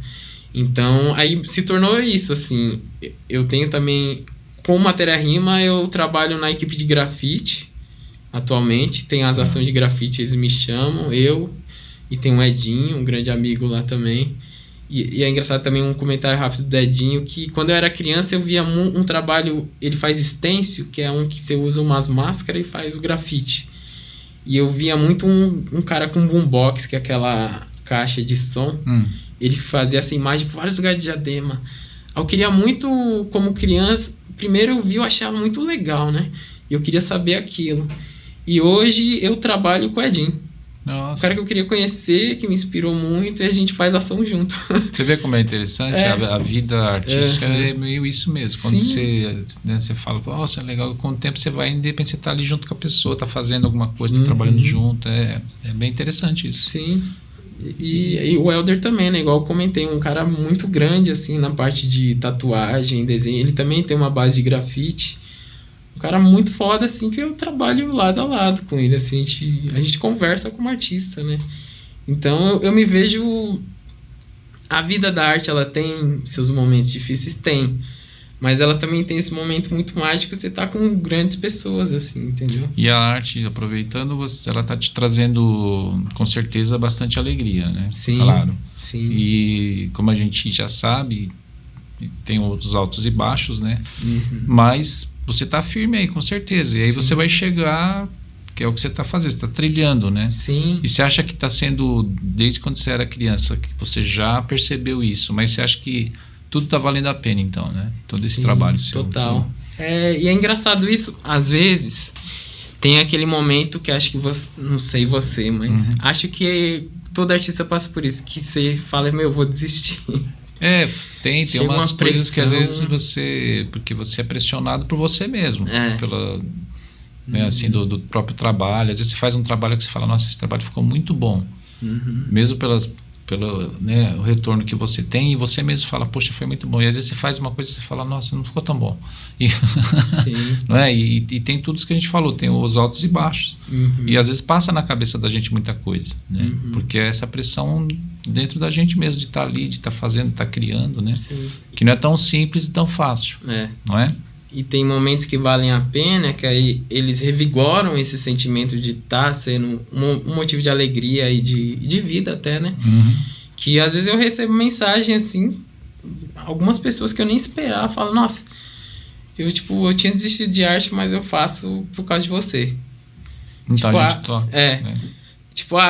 Então, aí se tornou isso, assim. Eu tenho também, com Matéria Rima, eu trabalho na equipe de grafite, atualmente. Tem as ações de grafite, eles me chamam, e tem o Edinho, um grande amigo lá também. E é engraçado também um comentário rápido do Edinho, que quando eu era criança eu via um trabalho, ele faz stencil, que é um que você usa umas máscaras e faz o grafite. E eu via muito um cara com boombox, que é aquela caixa de som, ele fazia essa imagem por vários lugares de Diadema. Eu queria muito, como criança, primeiro eu vi, eu achava muito legal, né? E eu queria saber aquilo. E hoje eu trabalho com o Edinho. Nossa. Um cara que eu queria conhecer, que me inspirou muito, e a gente faz ação junto. Você vê como é interessante? A vida artística é meio isso mesmo. Quando você fala, nossa, é legal, com o tempo você vai, de repente você tá ali junto com a pessoa, tá fazendo alguma coisa, tá trabalhando junto. É bem interessante isso. Sim. E o Elder também, né? Igual eu comentei, um cara muito grande, assim, na parte de tatuagem, desenho. Ele também tem uma base de grafite. Um cara muito foda, assim, que eu trabalho lado a lado com ele, assim, a gente conversa como artista, né? Então, eu me vejo... A vida da arte, ela tem seus momentos difíceis? Tem. Mas ela também tem esse momento muito mágico, você tá com grandes pessoas, assim, entendeu? E a arte, aproveitando, ela tá te trazendo, com certeza, bastante alegria, né? Sim, claro. Sim. E como a gente já sabe... tem os altos e baixos, né? Mas você tá firme aí, com certeza. E aí você vai chegar, que é o que você tá fazendo, você tá trilhando, né? Sim. E você acha que tá sendo, desde quando você era criança, que você já percebeu isso, mas você acha que tudo tá valendo a pena, então, né? Todo esse trabalho seu. Total. E é engraçado isso, às vezes tem aquele momento que acho que você, não sei você, mas acho que todo artista passa por isso, que você fala, meu, eu vou desistir. Tem umas coisas que às vezes porque você é pressionado por você mesmo, pela, né, assim, do próprio trabalho. Às vezes você faz um trabalho que você fala, nossa, esse trabalho ficou muito bom, mesmo pelo, né, o retorno que você tem, e você mesmo fala, poxa, foi muito bom. E às vezes você faz uma coisa e você fala, nossa, não ficou tão bom. E, não é? E tem tudo isso que a gente falou, tem os altos e baixos. E às vezes passa na cabeça da gente muita coisa, né? Porque é essa pressão dentro da gente mesmo, de estar ali, de estar fazendo, de estar criando, né? Sim. Que não é tão simples e tão fácil, não é? E tem momentos que valem a pena, que aí eles revigoram esse sentimento de estar sendo um motivo de alegria e de vida até, né? Que às vezes eu recebo mensagem assim, algumas pessoas que eu nem esperava, falam, nossa, eu tinha desistido de arte, mas eu faço por causa de você. Então a gente toca. Né?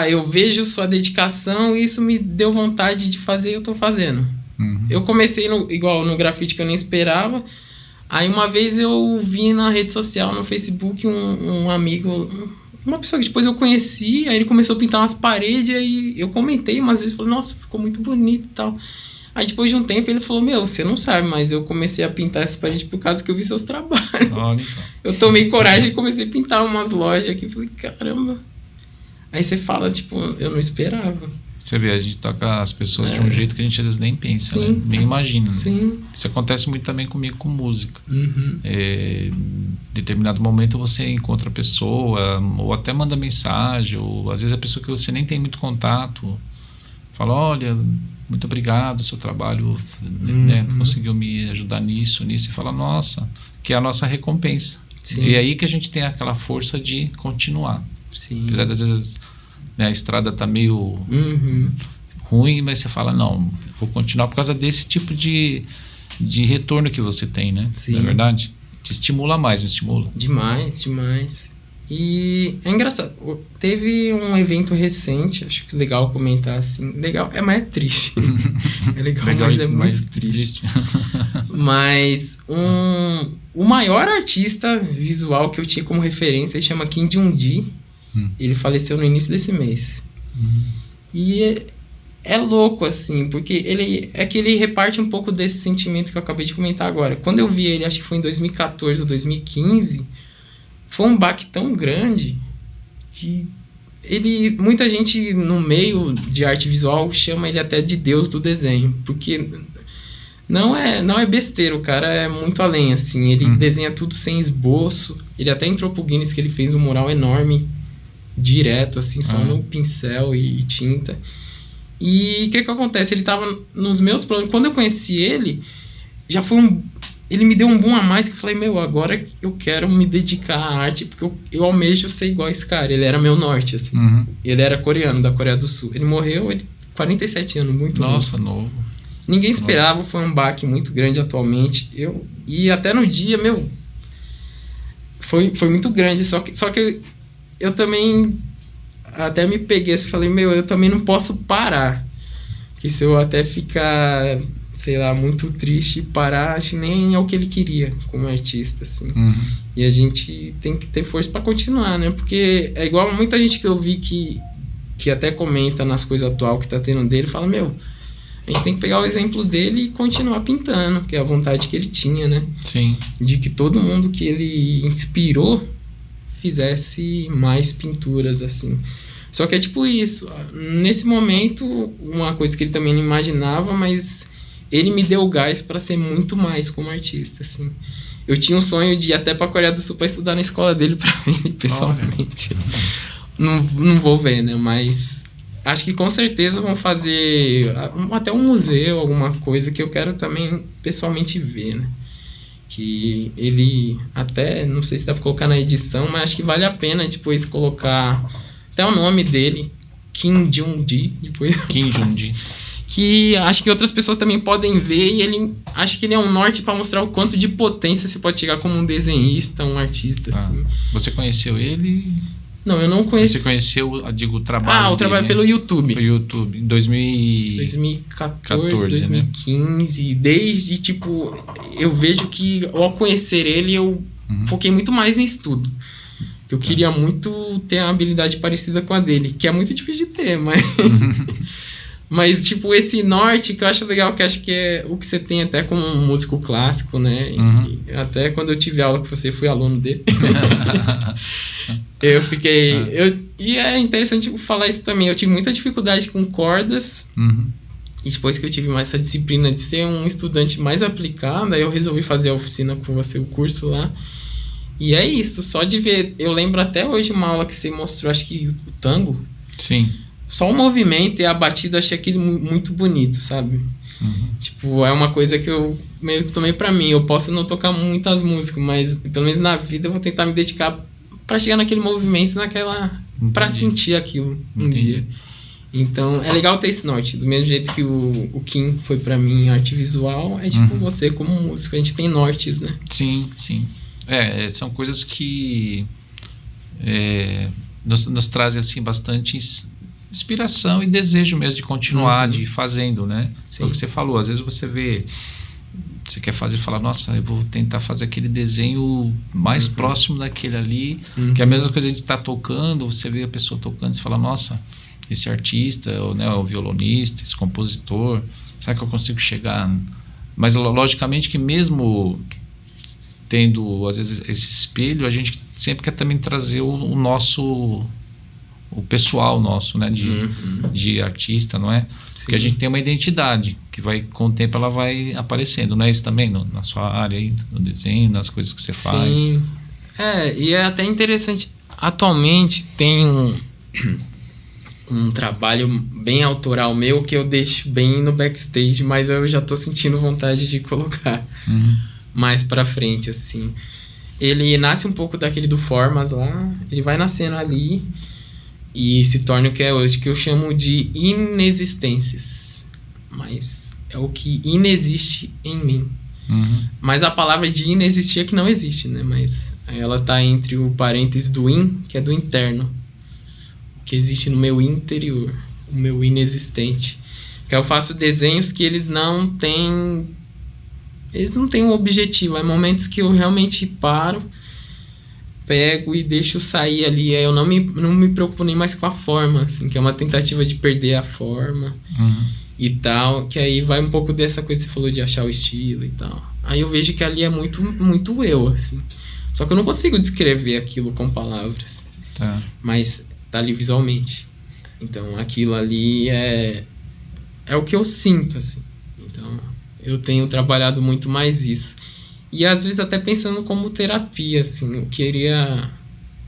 Eu vejo sua dedicação e isso me deu vontade de fazer e eu tô fazendo. Eu comecei igual no grafite que eu nem esperava. Aí uma vez eu vi na rede social, no Facebook, um amigo, uma pessoa que depois eu conheci, aí ele começou a pintar umas paredes, aí eu comentei umas vezes, falei, nossa, ficou muito bonito e tal. Aí depois de um tempo ele falou, meu, você não sabe, mas eu comecei a pintar essa parede por causa que eu vi seus trabalhos. Olha, então. Eu tomei coragem e comecei a pintar umas lojas aqui, falei, caramba. Aí você fala, eu não esperava. Você vê, a gente toca as pessoas de um jeito que a gente às vezes nem pensa, né? Nem imagina. Sim. Isso acontece muito também comigo com música. Em determinado momento você encontra a pessoa, ou até manda mensagem, ou às vezes a pessoa que você nem tem muito contato fala, olha, muito obrigado, seu trabalho né, conseguiu me ajudar nisso, e fala, nossa, que é a nossa recompensa. Sim. E é aí que a gente tem aquela força de continuar. Sim. Apesar das vezes a estrada tá meio ruim, mas você fala, não, vou continuar por causa desse tipo de retorno que você tem, né? Sim. Não é verdade? Te estimula mais, não estimula? Demais, demais. E é engraçado, teve um evento recente, acho que é legal comentar assim, legal, mas é triste. É legal, mas é muito triste. Mas o maior artista visual que eu tinha como referência, ele chama Kim Jong-gi. Ele faleceu no início desse mês. E é louco, assim, porque ele reparte um pouco desse sentimento que eu acabei de comentar agora. Quando eu vi ele, acho que foi em 2014 ou 2015, foi um baque tão grande que muita gente no meio de arte visual chama ele até de Deus do desenho, porque não é besteira, o cara é muito além, assim, ele desenha tudo sem esboço. Ele até entrou pro Guinness, que ele fez um mural enorme direto, assim, só no pincel e tinta. E o que acontece? Ele tava nos meus planos. Quando eu conheci ele, já foi ele me deu um boom a mais, que eu falei, meu, agora eu quero me dedicar à arte, porque eu almejo ser igual a esse cara. Ele era meu norte, assim. Ele era coreano, da Coreia do Sul. Ele morreu, 47 anos, muito novo. Ninguém esperava, foi um baque muito grande atualmente. E até no dia, meu, foi muito grande, só que eu também até me peguei assim, falei, meu, eu também não posso parar, porque se eu até ficar, sei lá, muito triste e parar, acho que nem é o que ele queria como artista, assim. E a gente tem que ter força para continuar, né, porque é igual muita gente que eu vi que até comenta nas coisas atuais que tá tendo dele, fala, meu, a gente tem que pegar o exemplo dele e continuar pintando, que é a vontade que ele tinha, né? Sim. De que todo mundo que ele inspirou fizesse mais pinturas, assim. Só que é tipo isso, nesse momento, uma coisa que ele também não imaginava, mas ele me deu gás para ser muito mais como artista, assim. Eu tinha um sonho de ir até pra Coreia do Sul para estudar na escola dele para ver ele pessoalmente. Não vou ver, né, mas acho que com certeza vão fazer até um museu, alguma coisa que eu quero também pessoalmente ver, né. Que ele até, não sei se dá pra colocar na edição, mas acho que vale a pena depois colocar até o nome dele, Kim Jong-gi, depois Kim Jong-gi. que acho que outras pessoas também podem ver, e ele acho que ele é um norte para mostrar o quanto de potência você pode chegar como um desenhista, um artista, assim. Você conheceu ele? Não, eu não conheci. Você conheceu, digo, o trabalho o trabalho dele, pelo YouTube. Pelo YouTube, em 2014, 2015. Né? Desde, tipo, eu vejo que ao conhecer ele, eu foquei muito mais em estudo. Eu queria muito ter uma habilidade parecida com a dele, que é muito difícil de ter, mas... Mas, tipo, esse norte que eu acho legal, que acho que é o que você tem até como um músico clássico, né? E até quando eu tive aula com você, fui aluno dele. Eu fiquei... E é interessante falar isso também. Eu tive muita dificuldade com cordas. E depois que eu tive mais essa disciplina de ser um estudante mais aplicado, aí eu resolvi fazer a oficina com você, o curso lá. E é isso, só de ver... Eu lembro até hoje uma aula que você mostrou, acho que o tango. Sim. Só o movimento e a batida, eu achei aquilo muito bonito, sabe? Tipo, é uma coisa que eu meio que tomei pra mim. Eu posso não tocar muitas músicas, mas pelo menos na vida eu vou tentar me dedicar pra chegar naquele movimento, naquela... Pra sentir aquilo um dia. Então, é legal ter esse norte. Do mesmo jeito que o Kim foi pra mim em arte visual, é tipo você como músico. A gente tem nortes, né? Sim, sim. São coisas que nos trazem, assim, bastante inspiração e desejo mesmo de continuar, de ir fazendo, né? Sim. Foi o que você falou. Às vezes você vê... Você quer fazer e fala, nossa, eu vou tentar fazer aquele desenho mais próximo daquele ali, que é a mesma coisa de estar tocando, você vê a pessoa tocando e fala, nossa, esse artista, né, o violonista, esse compositor, será que eu consigo chegar? Mas logicamente que mesmo tendo, às vezes, esse espelho, a gente sempre quer também trazer o nosso... o pessoal nosso, né, de artista, não é? Sim. Porque a gente tem uma identidade, que vai, com o tempo ela vai aparecendo, não é isso também? Na sua área aí, no desenho, nas coisas que você faz. Sim. E é até interessante, atualmente tem um trabalho bem autoral meu, que eu deixo bem no backstage, mas eu já tô sentindo vontade de colocar mais pra frente, assim. Ele nasce um pouco daquele do Formas lá, ele vai nascendo ali, e se torna o que é hoje, que eu chamo de inexistências. Mas é o que inexiste em mim. Mas a palavra de inexistir é que não existe, né? Mas ela tá entre o parêntese do in, que é do interno. O que existe no meu interior. O meu inexistente. Que eu faço desenhos que eles não têm... Eles não têm um objetivo. É momentos que eu realmente paro, pego e deixo sair ali. Aí eu não me preocupo nem mais com a forma, assim, que é uma tentativa de perder a forma e tal, que aí vai um pouco dessa coisa que você falou de achar o estilo e tal. Aí eu vejo que ali é muito, muito eu, assim. Só que eu não consigo descrever aquilo com palavras. Tá. Mas tá ali visualmente. Então aquilo ali é o que eu sinto, assim. Então eu tenho trabalhado muito mais isso. E às vezes até pensando como terapia, assim,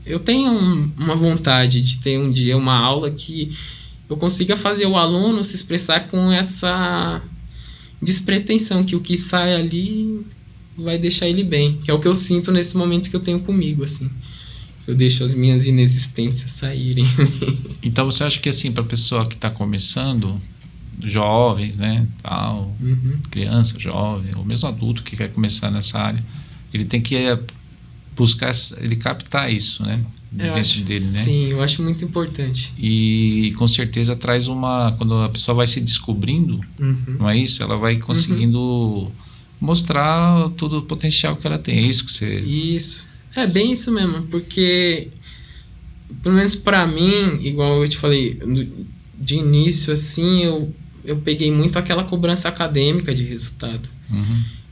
eu tenho uma vontade de ter um dia uma aula que eu consiga fazer o aluno se expressar com essa despretensão, que o que sai ali vai deixar ele bem, que é o que eu sinto nesses momentos que eu tenho comigo, assim. Eu deixo as minhas inexistências saírem. Então você acha que, assim, para a pessoa que está começando, jovens, né, tal, criança, jovem, ou mesmo adulto que quer começar nessa área, ele tem que buscar, ele captar isso, né, dentro dele, né? Sim, eu acho muito importante. E com certeza traz quando a pessoa vai se descobrindo, não é isso? Ela vai conseguindo mostrar todo o potencial que ela tem. É isso que você... Isso. É bem isso mesmo, porque pelo menos pra mim, igual eu te falei, de início, assim, eu peguei muito aquela cobrança acadêmica de resultado,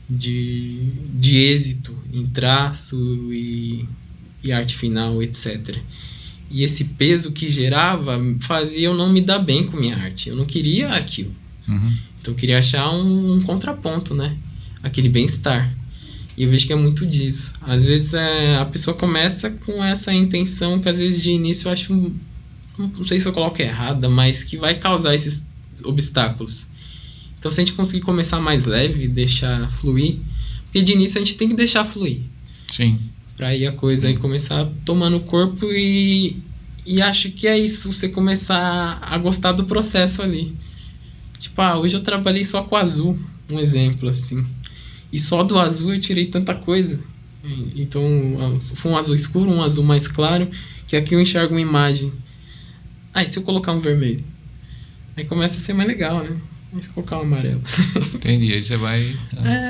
de êxito em traço e arte final, etc. E esse peso que gerava fazia eu não me dar bem com minha arte. Eu não queria aquilo. Então eu queria achar um contraponto, né? Aquele bem-estar. E eu vejo que é muito disso. Às vezes a pessoa começa com essa intenção que às vezes de início eu acho, não sei se eu coloco errada, mas que vai causar esses obstáculos. Então se a gente conseguir começar mais leve, deixar fluir, porque de início a gente tem que deixar fluir. Sim. Pra aí a coisa aí começar tomando o corpo e acho que é isso, você começar a gostar do processo ali. Tipo, hoje eu trabalhei só com azul, um exemplo, assim. E só do azul eu tirei tanta coisa. Então, foi um azul escuro, um azul mais claro, que aqui eu enxergo uma imagem. E se eu colocar um vermelho? Aí começa a ser mais legal, né? Aí se colocar um amarelo. Entendi, aí você vai...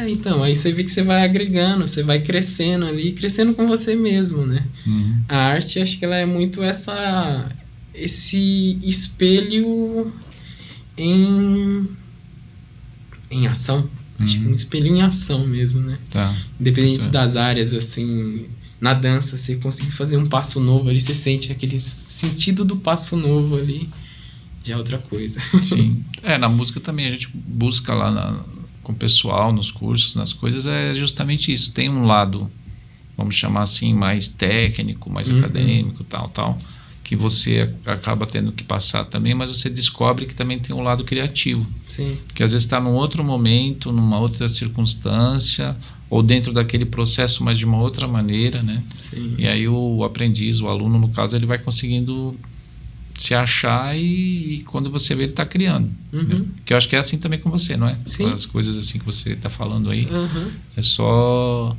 então, aí você vê que você vai agregando, você vai crescendo ali, crescendo com você mesmo, né? Uhum. A arte, acho que ela é muito esse espelho em ação. Acho que um espelho em ação mesmo, né? Tá. Independente das áreas, assim, na dança, você conseguir fazer um passo novo ali, você sente aquele sentido do passo novo ali, já é outra coisa. Sim. Na música também a gente busca lá com o pessoal, nos cursos, nas coisas, é justamente isso. Tem um lado, vamos chamar assim, mais técnico, mais acadêmico, tal, que você acaba tendo que passar também, mas você descobre que também tem um lado criativo. Sim. Que às vezes está num outro momento, numa outra circunstância, ou dentro daquele processo, mas de uma outra maneira, né? Sim. E aí o aprendiz, o aluno, no caso, ele vai conseguindo se achar e quando você vê, ele está criando. Que eu acho que é assim também com você, não é? Sim. As coisas assim que você está falando aí, Uhum. é só...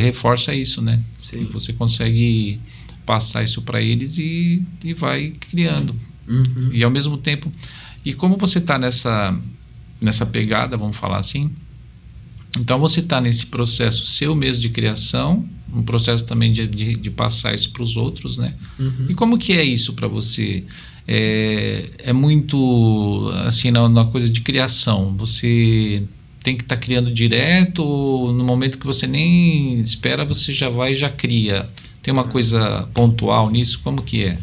reforça isso, né? Sim. Você consegue passar isso para eles e vai criando. Uhum. E ao mesmo tempo... E como você está nessa pegada, vamos falar assim, então você está nesse processo seu mesmo de criação, um processo também de passar isso para os outros, né? Uhum. E como que é isso para você? É muito, assim, na coisa de criação, você tem que estar criando direto, ou no momento que você nem espera, você já vai e já cria? Tem uma coisa pontual nisso? Como que é?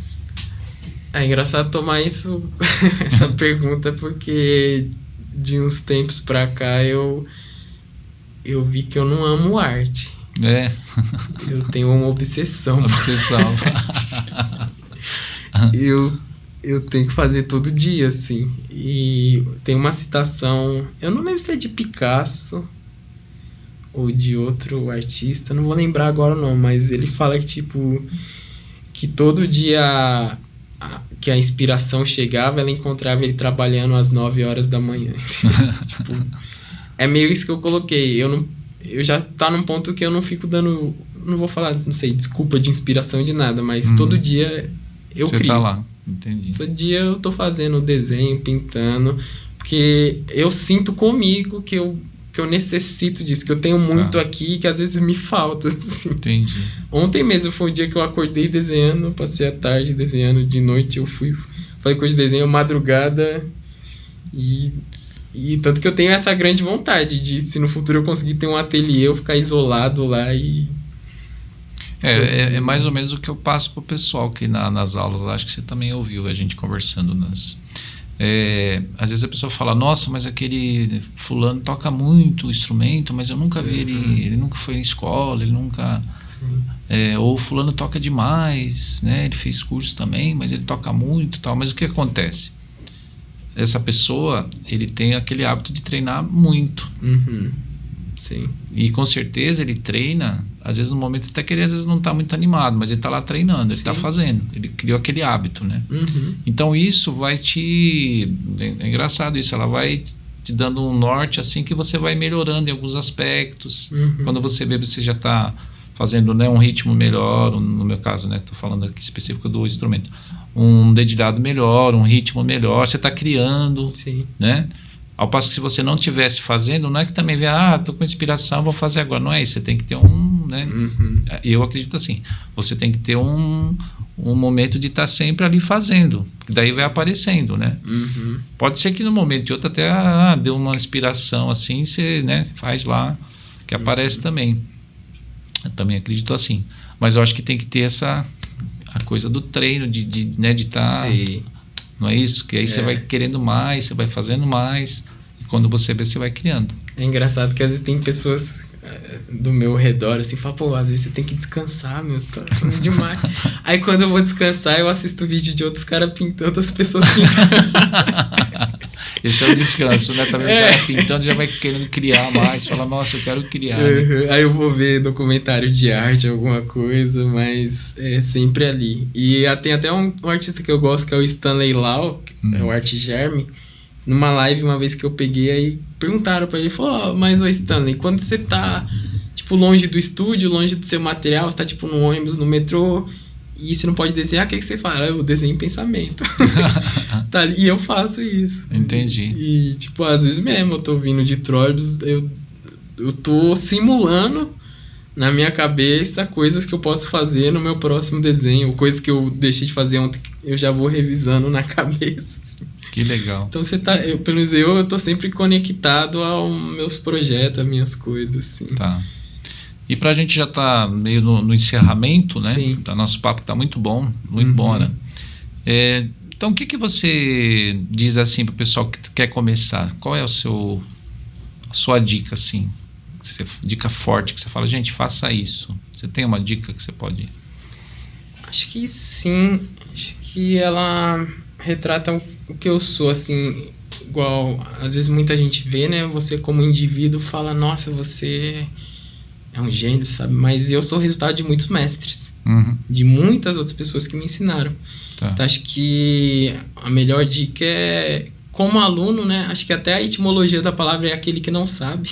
É engraçado tomar essa pergunta, porque de uns tempos pra cá eu vi que eu não amo arte. Eu tenho uma obsessão. Obsessão. Eu tenho que fazer todo dia, assim. E tem uma citação, eu não lembro se é de Picasso ou de outro artista, não vou lembrar agora não, mas ele fala que, tipo, que todo dia que a inspiração chegava, ela encontrava ele trabalhando às 9 horas da manhã. Tipo, é meio isso que eu coloquei. Eu já tá num ponto que eu não fico dando, não vou falar, não sei, desculpa de inspiração de nada, mas todo dia eu Você crio. tá lá, entendi. Todo dia eu tô fazendo desenho, pintando, porque eu sinto comigo que eu necessito disso, que eu tenho muito aqui, que às vezes me falta, assim. Entendi. Ontem mesmo foi um dia que eu acordei desenhando, passei a tarde desenhando, de noite eu falei coisa de desenho, madrugada, e tanto que eu tenho essa grande vontade de, se no futuro eu conseguir ter um ateliê, eu ficar isolado lá e... É mais ou menos o que eu passo pro pessoal que nas aulas, acho que você também ouviu a gente conversando às vezes a pessoa fala, nossa, mas aquele fulano toca muito instrumento, mas eu nunca vi ele nunca foi em escola, ele nunca... ou fulano toca demais, né? Ele fez curso também, mas ele toca muito e tal. Mas o que acontece? Essa pessoa, ele tem aquele hábito de treinar muito. Sim. E com certeza ele treina, às vezes no momento até que ele às vezes não está muito animado, mas ele está lá treinando, ele está fazendo, ele criou aquele hábito, né? Então isso vai é engraçado isso, ela vai te dando um norte assim que você vai melhorando em alguns aspectos. Quando você vê, você já está fazendo, né, um ritmo melhor, no meu caso, né, tô falando aqui específico do instrumento, um dedilhado melhor, um ritmo melhor, você está criando, né? Ao passo que se você não estivesse fazendo, não é que também vê, tô com inspiração, vou fazer agora. Não é isso, você tem que ter né? Eu acredito assim, você tem que ter um momento de estar sempre ali fazendo, que daí vai aparecendo, né? Pode ser que no momento de outro até deu uma inspiração assim, você, né, faz lá, que aparece também. Eu também acredito assim. Mas eu acho que tem que ter a coisa do treino, de estar... Não é isso? Que aí você vai querendo mais, você vai fazendo mais, e quando você vê, você vai criando. É engraçado que às vezes tem pessoas do meu redor, assim, falam, pô, às vezes você tem que descansar, meu, você tá falando demais. Aí quando eu vou descansar, eu assisto vídeo de outros caras pintando, outras pessoas pintando. Esse é o descanso, né? Também o cara pintando já vai querendo criar mais, fala, nossa, eu quero criar. Né? Aí eu vou ver documentário de arte, alguma coisa, mas é sempre ali. E tem até um artista que eu gosto, que é o Stanley Lau, é o Arte Germe, numa live uma vez que eu peguei, aí perguntaram pra ele, falou, mas ô Stanley, quando você tá, tipo, longe do estúdio, longe do seu material, você tá, tipo, no ônibus, no metrô, e você não pode desenhar, o que você fala? Eu desenho em pensamento. Tá, e eu faço isso. Entendi. E, tipo, às vezes mesmo, eu tô vindo de trólebus, eu tô simulando na minha cabeça coisas que eu posso fazer no meu próximo desenho, ou coisas que eu deixei de fazer ontem, eu já vou revisando na cabeça. Assim. Que legal. Então você tá, pelo menos eu tô sempre conectado aos meus projetos, às minhas coisas, assim. Tá. E pra gente já tá meio no encerramento, né? Sim. Do nosso papo, que tá muito bom, muito bom, né? Então, o que você diz assim pro pessoal que quer começar? Qual é a sua dica, assim? Dica forte que você fala, gente, faça isso. Você tem uma dica que você pode... Acho que sim. Acho que ela retrata o que eu sou, assim, igual às vezes muita gente vê, né? Você como indivíduo fala, nossa, você é um gênio, sabe? Mas eu sou o resultado de muitos mestres. De muitas outras pessoas que me ensinaram. Tá. Então, acho que a melhor dica é, como aluno, né? Acho que até a etimologia da palavra é aquele que não sabe.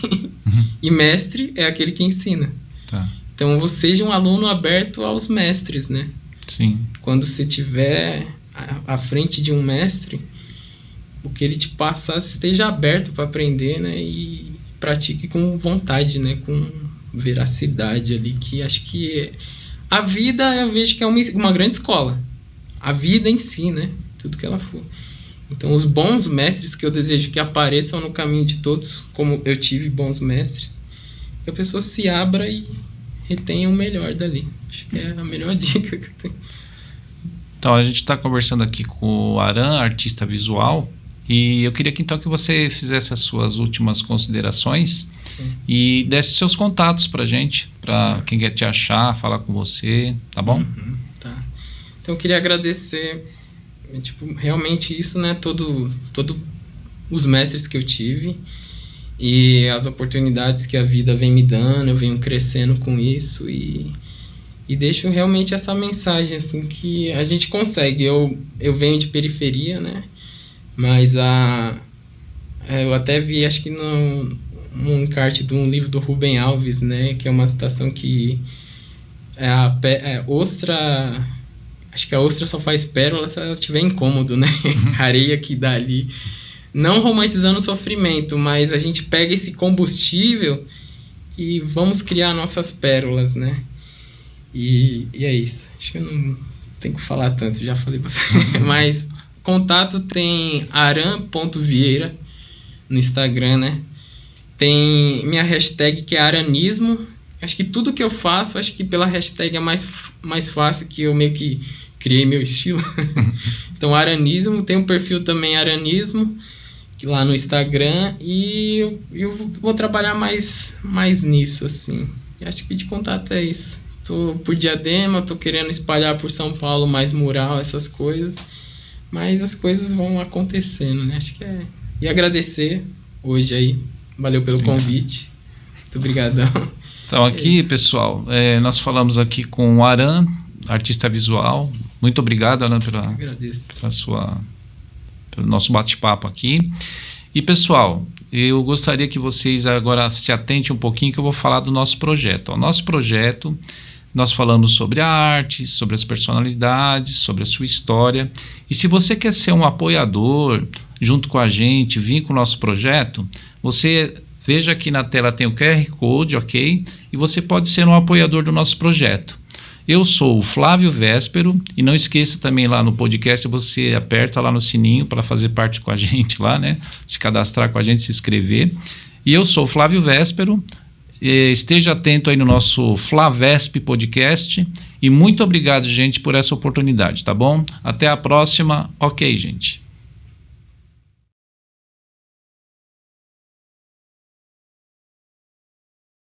E mestre é aquele que ensina. Tá. Então, você seja um aluno aberto aos mestres, né? Sim. Quando você estiver à frente de um mestre, o que ele te passar, esteja aberto para aprender, né? E pratique com vontade, né? Com veracidade ali, que acho que a vida, eu vejo que é uma grande escola. A vida em si, né? Tudo que ela for. Então, os bons mestres que eu desejo que apareçam no caminho de todos, como eu tive bons mestres, que a pessoa se abra e retenha o melhor dali. Acho que é a melhor dica que eu tenho. Então, a gente está conversando aqui com o Aran, artista visual, e eu queria que então que você fizesse as suas últimas considerações. Sim. E desse seus contatos pra gente, pra quem quer te achar, falar com você, tá bom? Tá. Então eu queria agradecer, tipo, realmente isso, né, todo os mestres que eu tive e as oportunidades que a vida vem me dando, eu venho crescendo com isso e deixo realmente essa mensagem, assim, que a gente consegue. Eu venho de periferia, né, mas eu até vi, acho que um encarte de um livro do Rubem Alves, né, que é uma citação que ostra, acho que a ostra só faz pérola se ela estiver incômodo, né, areia que dá ali, não romantizando o sofrimento, mas a gente pega esse combustível e vamos criar nossas pérolas, né, e é isso, acho que eu não tenho que falar tanto, já falei bastante, mas contato tem aran.vieira no Instagram, né, tem minha hashtag que é aranismo. Acho que tudo que eu faço, acho que pela hashtag é mais fácil, que eu meio que criei meu estilo. Então, aranismo. Tem um perfil também, aranismo, lá no Instagram. E eu vou trabalhar mais nisso, assim. E acho que de contato é isso. Tô por Diadema, tô querendo espalhar por São Paulo mais mural, essas coisas. Mas as coisas vão acontecendo, né? Acho que é... E agradecer hoje aí. Valeu pelo convite. Muito obrigadão. Então, aqui, pessoal, nós falamos aqui com o Aran, artista visual. Muito obrigado, Aran, pelo nosso bate-papo aqui. E, pessoal, eu gostaria que vocês agora se atentem um pouquinho, que eu vou falar do nosso projeto. O nosso projeto, nós falamos sobre a arte, sobre as personalidades, sobre a sua história. E se você quer ser um apoiador junto com a gente, vir com o nosso projeto, você veja aqui na tela, tem o QR Code, ok? E você pode ser um apoiador do nosso projeto. Eu sou o Flávio Véspero, e não esqueça também lá no podcast, você aperta lá no sininho para fazer parte com a gente lá, né? Se cadastrar com a gente, se inscrever. E eu sou o Flávio Véspero, esteja atento aí no nosso Flavesp Podcast, e muito obrigado, gente, por essa oportunidade, tá bom? Até a próxima, ok, gente?